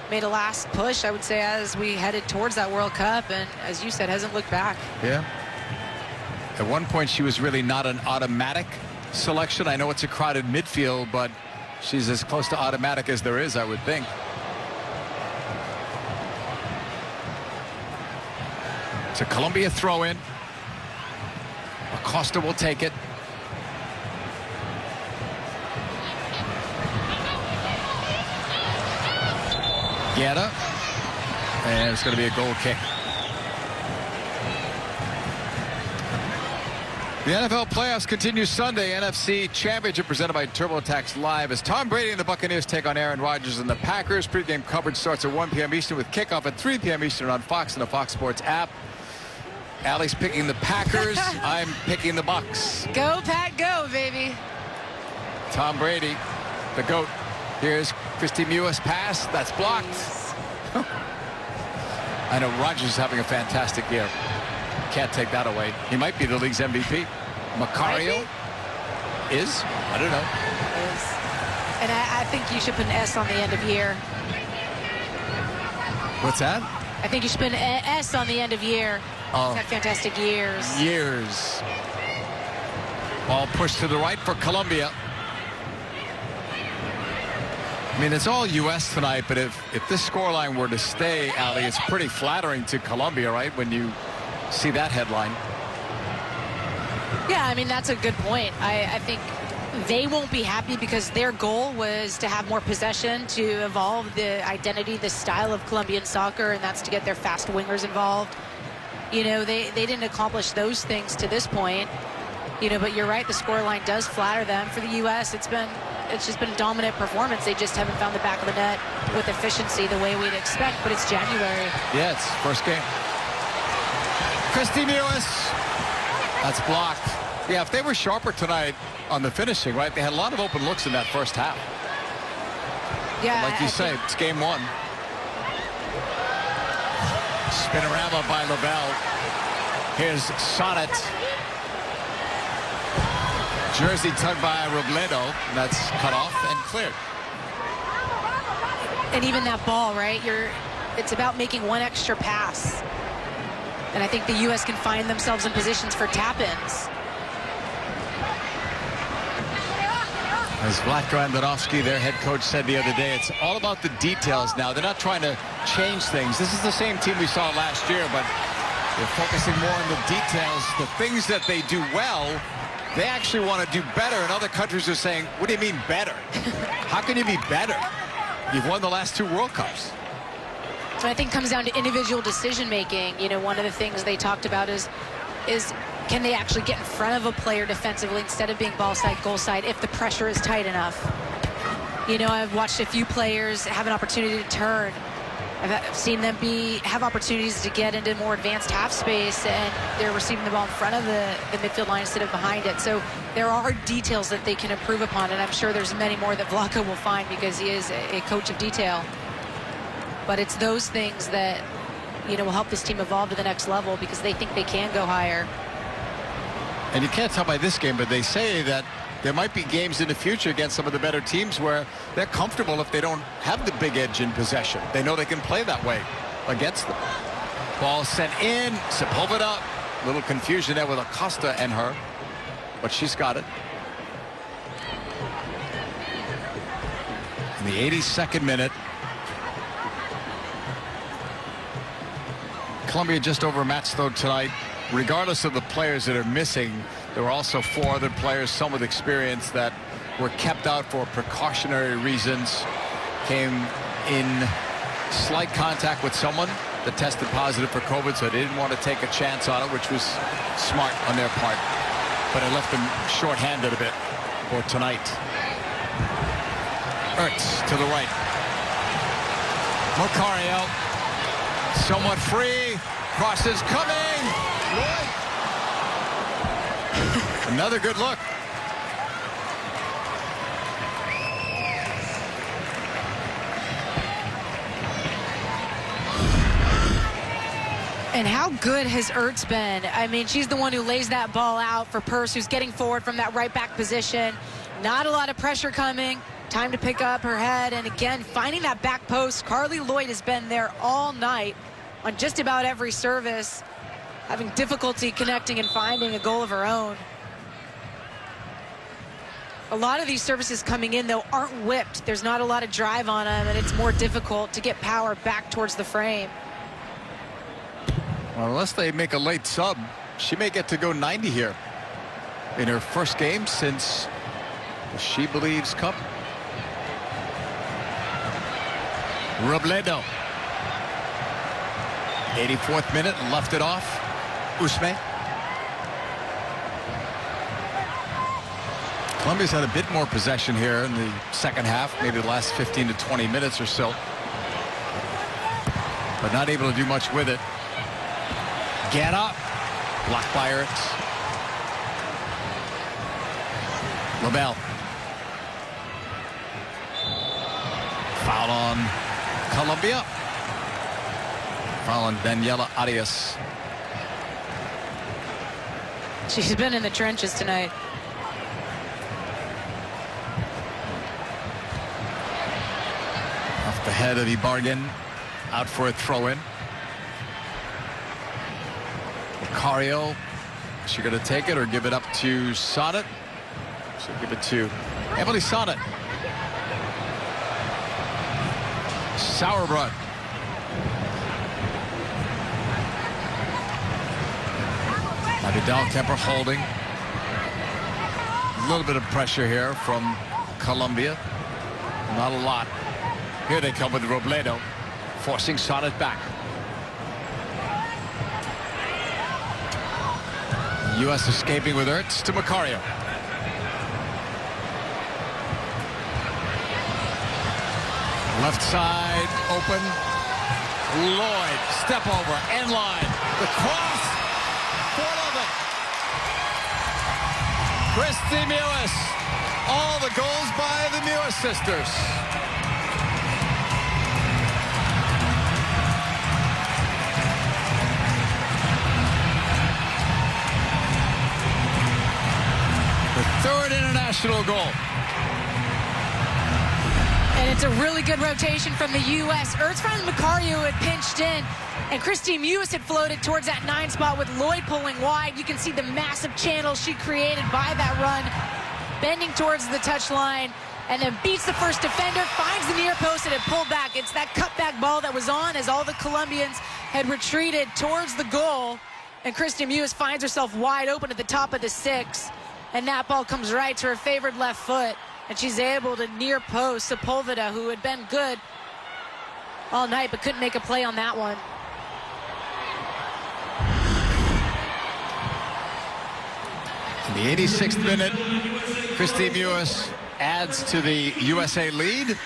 Made a last push, I would say, as we headed towards that World Cup, and as you said, hasn't looked back. Yeah. At one point, she was really not an automatic selection. I know it's a crowded midfield, but she's as close to automatic as there is, I would think. It's a Colombia throw-in. Acosta will take it. Guerra. And it's going to be a goal kick. The NFL playoffs continue Sunday. NFC Championship presented by TurboTax Live as Tom Brady and the Buccaneers take on Aaron Rodgers and the Packers. Pre-game coverage starts at 1 p.m. Eastern with kickoff at 3 p.m. Eastern on Fox and the Fox Sports app. Allie's picking the Packers. I'm picking the Bucs. Go, Pat, go, baby. Tom Brady, the GOAT. Here's Kristie Mewis pass. That's blocked. I know Rodgers is having a fantastic year. Can't take that away. He might be the league's MVP. Macario is? I don't know. Is. And I think you should put an S on the end of year. What's that? I think you should put an S on the end of year. Oh. He's had fantastic years. Years. Ball pushed to the right for Colombia. I mean, it's all U.S. tonight, but if this scoreline were to stay, Allie, it's pretty flattering to Colombia, right, when you see that headline. Yeah, I mean, that's a good point. I think they won't be happy because their goal was to have more possession, to evolve the identity, the style of Colombian soccer, and that's to get their fast wingers involved. You know, they didn't accomplish those things to this point. You know, but you're right, the scoreline does flatter them. For the U.S., it's just been a dominant performance. They just haven't found the back of the net with efficiency the way we'd expect, but it's January. Yeah, it's first game. Kristie Mewis. That's blocked. Yeah, if they were sharper tonight on the finishing, right, they had a lot of open looks in that first half. Yeah, like you say, it's game one. Spinorama by Lavelle. Here's Sonnet. Jersey tugged by Robledo. And that's cut off and cleared. And even that ball, right? It's about making one extra pass. And I think the U.S. can find themselves in positions for tap-ins. As Vlatko Andonovski, their head coach, said the other day, it's all about the details now. They're not trying to change things. This is the same team we saw last year, but they're focusing more on the details. The things that they do well, they actually want to do better. And other countries are saying, what do you mean better? How can you be better? You've won the last 2 World Cups. So I think it comes down to individual decision-making. You know, one of the things they talked about is can they actually get in front of a player defensively instead of being ball side, goal side if the pressure is tight enough. You know, I've watched a few players have an opportunity to turn. I've seen them have opportunities to get into more advanced half space, and they're receiving the ball in front of the midfield line instead of behind it. So there are details that they can improve upon, and I'm sure there's many more that Vlatko will find because he is a coach of detail. But it's those things that, you know, will help this team evolve to the next level because they think they can go higher. And you can't tell by this game, but they say that there might be games in the future against some of the better teams where they're comfortable if they don't have the big edge in possession. They know they can play that way against them. Ball sent in, Sepulveda. A little confusion there with Acosta and her, but she's got it. In the 82nd minute, Colombia just overmatched though tonight. Regardless of the players that are missing, there were also 4 other players, some with experience, that were kept out for precautionary reasons. Came in slight contact with someone that tested positive for COVID, so they didn't want to take a chance on it, which was smart on their part. But it left them short-handed a bit for tonight. Ertz to the right. Macario, somewhat free. Cross is coming. Another good look. And how good has Ertz been? I mean, she's the one who lays that ball out for Purse, who's getting forward from that right back position, Not a lot of pressure coming. Time to pick up her head. And again, finding that back post. Carly Lloyd has been there all night on just about every service, having difficulty connecting and finding a goal of her own. A lot of these services coming in, though, aren't whipped. There's not a lot of drive on them, and it's more difficult to get power back towards the frame. Well, unless they make a late sub, she may get to go 90 here in her first game since the She Believes Cup. Robledo. 84th minute, left it off. Usme. Colombia's had a bit more possession here in the second half, maybe the last 15 to 20 minutes or so, but not able to do much with it. Get up. Blocked by Ertz. Lavelle. Foul on Colombia. Foul on Daniela Arias. She's been in the trenches tonight. Off the head of Ibarguen. Out for a throw-in. Macario. Is she going to take it or give it up to Sonnet? She'll give it to Emily Sonnet. Sauerbrunn. Vidal Kemper holding. A little bit of pressure here from Colombia. Not a lot. Here they come with Robledo, forcing Sonnet back. U.S. escaping with Ertz to Macario. Left side open. Lloyd, step over, end line. The cross. For Lavelle. Kristie Mewis. All the goals by the Mewis sisters. The third international goal. And it's a really good rotation from the U.S. Ertz found Macario had pinched in, and Kristie Mewis had floated towards that 9 spot with Lloyd pulling wide. You can see the massive channel she created by that run, bending towards the touch line, and then beats the first defender, finds the near post, and it pulled back. It's that cutback ball that was on as all the Colombians had retreated towards the goal, and Kristie Mewis finds herself wide open at the top of the 6, and that ball comes right to her favored left foot. And she's able to near post Sepulveda, who had been good all night but couldn't make a play on that one. In the 86th minute, Kristie Mewis adds to the USA lead.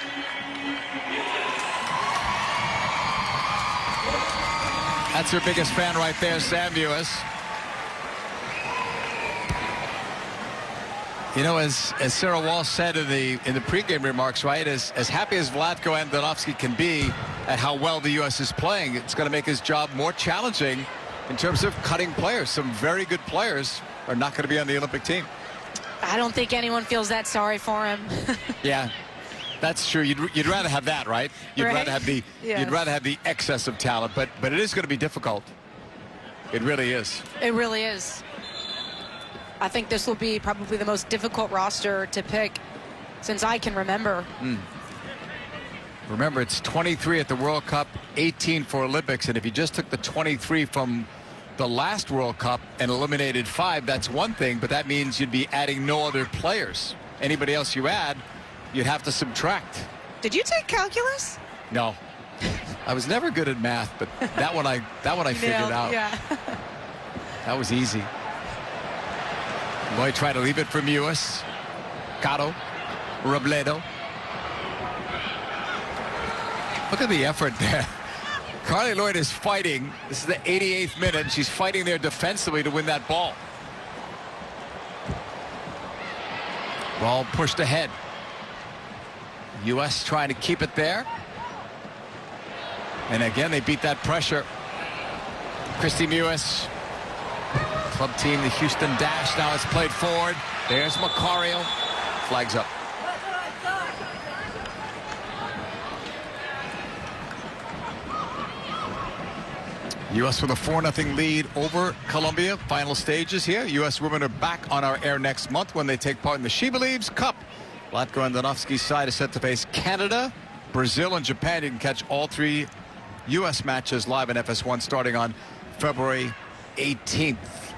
That's her biggest fan right there, Sam Mewis. You know, as Sarah Walsh said in the pregame remarks, right, as happy as Vlatko Andonovski can be at how well the U.S. is playing, it's going to make his job more challenging in terms of cutting players. Some very good players are not going to be on the Olympic team. I don't think anyone feels that sorry for him. Yeah, that's true. You'd rather have that, right? You'd Right? rather have the Yes. you'd rather have the excess of talent, but it is going to be difficult. It really is. It really is. I think this will be probably the most difficult roster to pick since I can remember. Remember, it's 23 at the World Cup, 18 for Olympics, and if you just took the 23 from the last World Cup and eliminated 5, that's one thing, but that means you'd be adding no other players. Anybody else you add, you'd have to subtract. Did you take calculus? No. I was never good at math, but that one I figured Nailed, out. Yeah. That was easy. Lloyd tried to leave it for Mewis. Caro. Robledo. Look at the effort there. Carly Lloyd is fighting. This is the 88th minute, and she's fighting there defensively to win that ball. Ball pushed ahead. U.S. trying to keep it there. And again, they beat that pressure. Kristie Mewis. Club team, the Houston Dash. Now it's played forward. There's Macario. Flags up. U.S. with a 4-0 lead over Colombia. Final stages here. U.S. women are back on our air next month when they take part in the She Believes Cup. Vlatko Andonovski's side is set to face Canada, Brazil, and Japan. You can catch all 3 U.S. matches live in FS1 starting on February 18th.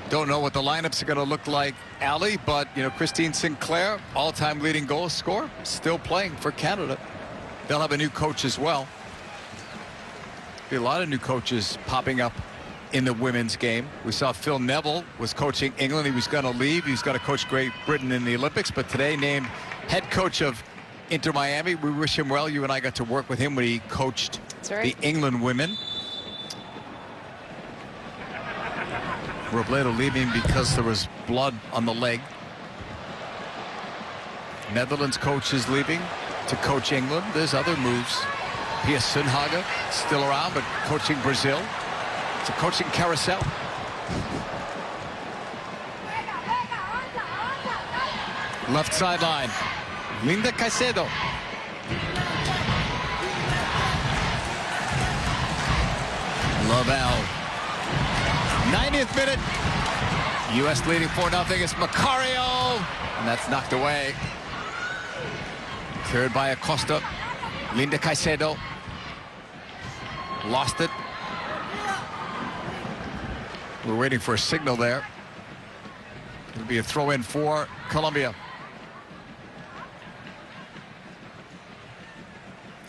Don't know what the lineups are going to look like, Allie, but, you know, Christine Sinclair, all-time leading goal scorer, still playing for Canada. They'll have a new coach as well. Be a lot of new coaches popping up in the women's game. We saw Phil Neville was coaching England. He was going to leave. He's going to coach Great Britain in the Olympics, but today named head coach of Inter Miami. We wish him well. You and I got to work with him when he coached the England women. Robledo leaving because there was blood on the leg. Netherlands coach is leaving to coach England. There's other moves. Pia Sundhage still around, but coaching Brazil. It's a coaching carousel. Left sideline. Linda Caicedo. Lavelle. 90th minute. U.S. leading 4-0. It's Macario. And that's knocked away. Cleared by Acosta. Linda Caicedo. Lost it. We're waiting for a signal there. It'll be a throw-in for Colombia.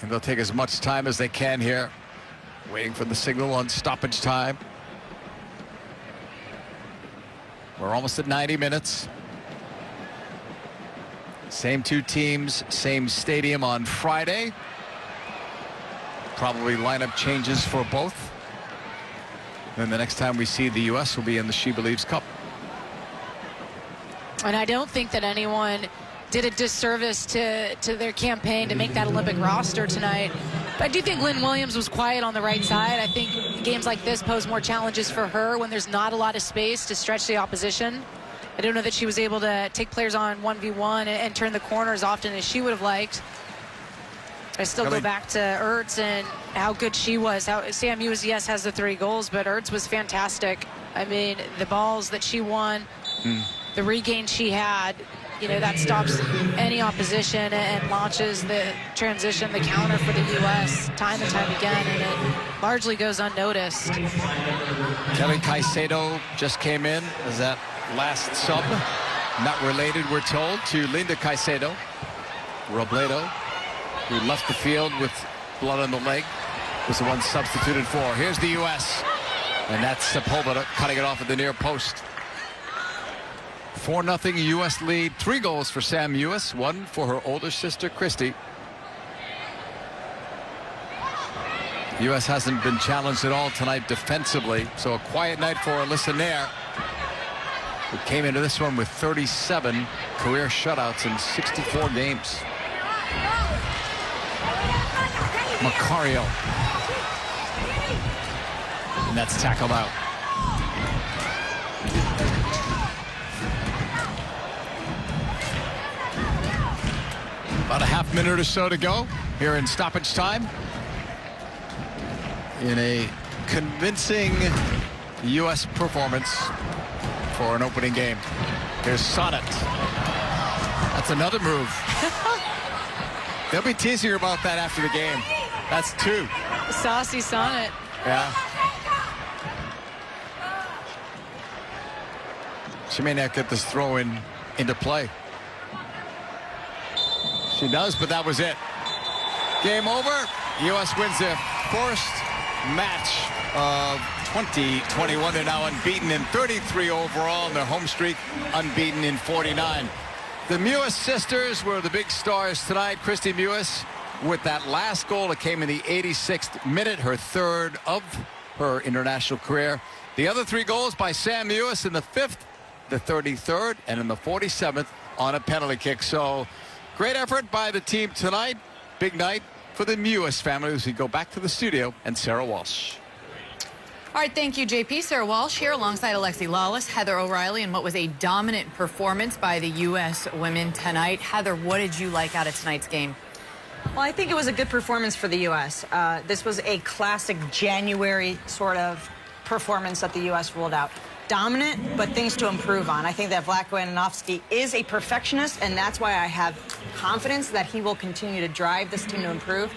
And they'll take as much time as they can here. Waiting for the signal on stoppage time. We're almost at 90 minutes. Same 2 teams, same stadium on Friday. Probably lineup changes for both. Then the next time we see the U.S. will be in the She Believes Cup. And I don't think that anyone did a disservice to their campaign to make that Olympic roster tonight. But I do think Lynn Williams was quiet on the right side. I think games like this pose more challenges for her when there's not a lot of space to stretch the opposition. I don't know that she was able to take players on 1v1 and turn the corner as often as she would have liked. I still go back to Ertz and how good she was. How Sam Mewis, yes, has the 3 goals, but Ertz was fantastic. I mean, the balls that she won, the regain she had, you know, that stops any opposition and launches the transition, the counter for the U.S. time and time again, and it largely goes unnoticed. Kelly Caicedo just came in as that last sub. Not related, we're told, to Linda Caicedo. Robledo, who left the field with blood on the leg, was the one substituted for. Here's the U.S. And that's Sepulveda cutting it off at the near post. 4-0 U.S. lead. 3 goals for Sam Mewis, 1 for her older sister, Kristie. U.S. hasn't been challenged at all tonight defensively, so a quiet night for Alyssa Nair, who came into this one with 37 career shutouts in 64 games. Macario. And that's tackled out. About a half minute or so to go here in stoppage time. In a convincing U.S. performance for an opening game. Here's Sonnet. That's another move. They'll be teasing her about that after the game. That's 2. Saucy Sonnet. Yeah. She may not get this throw into play. She does, but that was it. Game over. U.S. wins their first match of 2021. They're now unbeaten in 33 overall, and their home streak unbeaten in 49. The Mewis sisters were the big stars tonight. Kristie Mewis with that last goal that came in the 86th minute, her 3rd of her international career. The other 3 goals by Sam Mewis in the 5th, the 33rd, and in the 47th on a penalty kick. So great effort by the team tonight. Big night for the Mewis family as we go back to the studio and Sarah Walsh. All right, thank you, JP. Sarah Walsh here alongside Alexi Lawless, Heather O'Reilly, and what was a dominant performance by the U.S. women tonight. Heather, what did you like out of tonight's game? Well, I think it was a good performance for the U.S. This was a classic January sort of performance that the U.S. rolled out. Dominant, but things to improve on. I think that Vlatko Andonovski is a perfectionist, and that's why I have confidence that he will continue to drive this team to improve.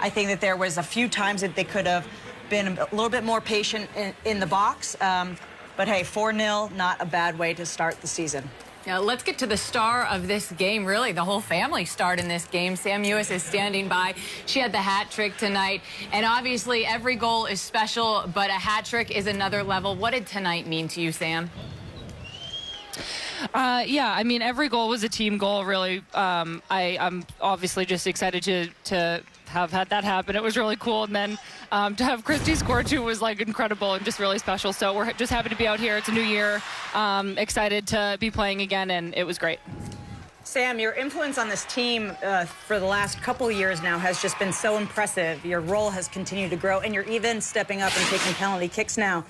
I think that there was a few times that they could have been a little bit more patient in the box. But hey, 4-0, not a bad way to start the season. Now, let's get to the star of this game, really. The whole family starred in this game. Sam Mewis is standing by. She had the hat trick tonight. And obviously, every goal is special, but a hat trick is another level. What did tonight mean to you, Sam? Yeah, I mean, every goal was a team goal, really. I'm obviously just excited to have had that happen. It was really cool. And then to have Kristie score too was like incredible and just really special. So we're just happy to be out here. It's a new year. Excited to be playing again, and it was great. Sam, your influence on this team for the last couple years now has just been so impressive. Your role has continued to grow, and you're even stepping up and taking penalty kicks now.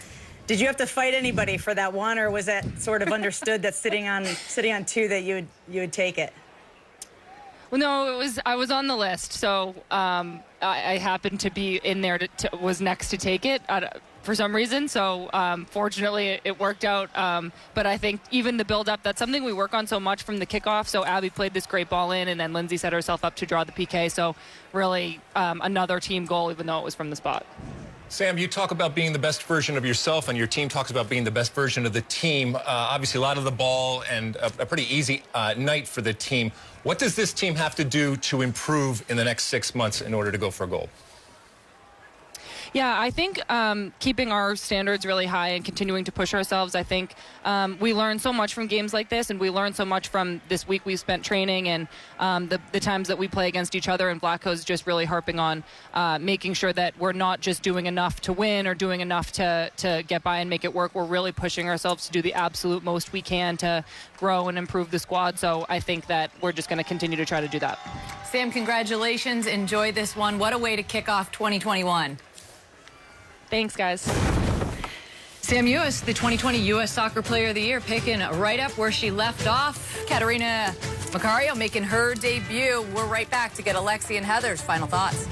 Did you have to fight anybody for that one, or was that sort of understood that sitting on two that you would take it? Well, no, I was on the list, so I happened to be in there was next to take it for some reason. So fortunately, it worked out. But I think even the build-up, that's something we work on so much from the kickoff. So Abby played this great ball in, and then Lindsay set herself up to draw the PK. So really another team goal, even though it was from the spot. Sam, you talk about being the best version of yourself, and your team talks about being the best version of the team. Obviously, a lot of the ball and a pretty easy night for the team. What does this team have to do to improve in the next 6 months in order to go for a goal? Yeah, I think keeping our standards really high and continuing to push ourselves. I think we learn so much from games like this, and we learn so much from this week we spent training and the times that we play against each other. And Vlatko's just really harping on making sure that we're not just doing enough to win or doing enough to get by and make it work. We're really pushing ourselves to do the absolute most we can to grow and improve the squad. So I think that we're just going to continue to try to do that. Sam, congratulations. Enjoy this one. What a way to kick off 2021. Thanks, guys. Sam Mewis, the 2020 U.S. Soccer Player of the Year, picking right up where she left off. Katarina Macario making her debut. We're right back to get Alexi and Heather's final thoughts.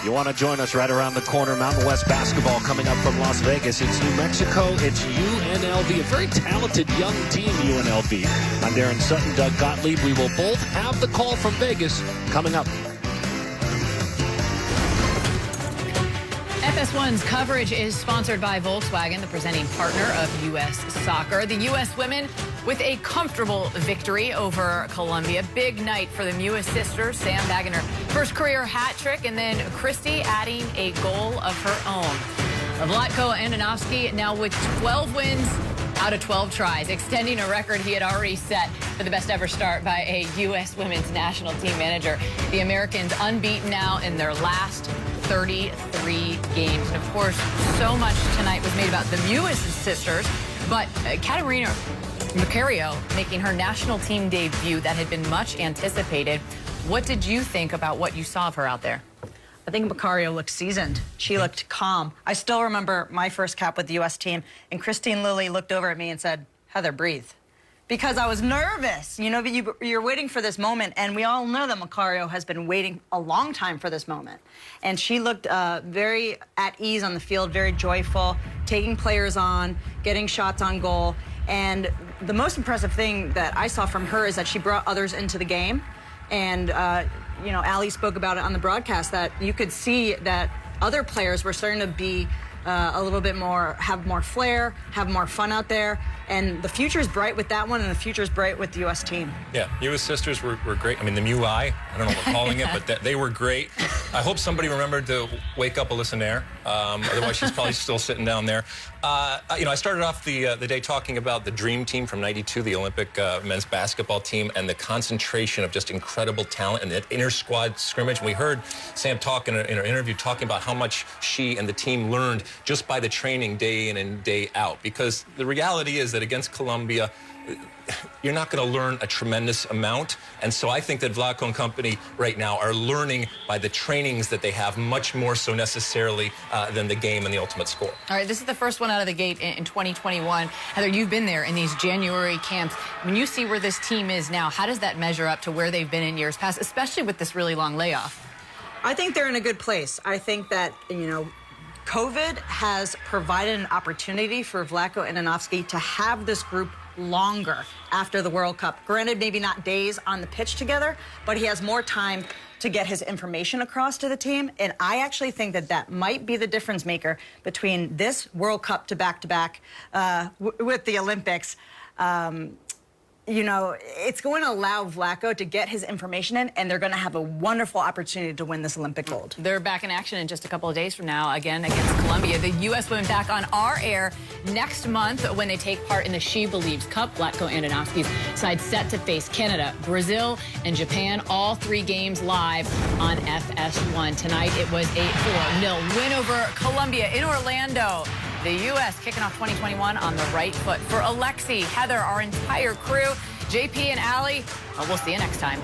You want to join us right around the corner. Mountain West basketball coming up from Las Vegas. It's New Mexico. It's UNLV, a very talented young team, UNLV. I'm Darren Sutton, Doug Gottlieb. We will both have the call from Vegas coming up. FS1's coverage is sponsored by Volkswagen, the presenting partner of U.S. Soccer. The U.S. women with a comfortable victory over Colombia. Big night for the Mewis sisters. Sam bagging her first career hat trick, and then Kristie adding a goal of her own. Vlatko Andonovski now with 12 wins out of 12 tries, extending a record he had already set for the best ever start by a U.S. women's national team manager. The Americans unbeaten now in their last 33 games. And of course, so much tonight was made about the Mewis sisters, but Katarina Macario making her national team debut that had been much anticipated. What did you think about what you saw of her out there? I think Macario looked seasoned. She looked calm. I still remember my first cap with the U.S. team, and Christine Lilly looked over at me and said, "Heather, breathe." Because I was nervous. You know, you're waiting for this moment, and we all know that Macario has been waiting a long time for this moment. And she looked very at ease on the field, very joyful, taking players on, getting shots on goal. And the most impressive thing that I saw from her is that she brought others into the game. And, you know, Allie spoke about it on the broadcast, that you could see that other players were starting to be a little bit more, have more flair, have more fun out there. And the future is bright with that one, and the future is bright with the U.S. team. Yeah, Mewis sisters were great. I mean, the Mewi, I don't know what we're calling it, but they were great. I hope somebody remembered to wake up Alyssa Nair. Otherwise, she's probably still sitting down there. You know, I started off the day talking about the dream team from '92, the Olympic men's basketball team, and the concentration of just incredible talent and that inter-squad scrimmage. And we heard Sam talk in an interview talking about how much she and the team learned just by the training day in and day out. Because the reality is that against Colombia, you're not going to learn a tremendous amount. And so I think that Vlatko and company right now are learning by the trainings that they have, much more so necessarily than the game and the ultimate score. All right, this is the first one out of the gate in 2021. Heather, you've been there in these January camps. When you see where this team is now, how does that measure up to where they've been in years past, especially with this really long layoff? I think they're in a good place. I think that, you know, COVID has provided an opportunity for Vlatko Andonovski to have this group longer after the World Cup. Granted, maybe not days on the pitch together, but he has more time to get his information across to the team. And I actually think that that might be the difference maker between this World Cup to back-to-back with the Olympics. You know, it's going to allow Vlatko to get his information in, and they're going to have a wonderful opportunity to win this Olympic gold. They're back in action in just a couple of days from now, again against Colombia. The U.S. women back on our air next month when they take part in the She Believes Cup. Vlatko Andonovski's side set to face Canada, Brazil, and Japan. All 3 games live on FS1. Tonight it was a 4-0 win over Colombia in Orlando. The U.S. kicking off 2021 on the right foot. For Alexi, Heather, our entire crew, JP and Allie, we'll see you next time.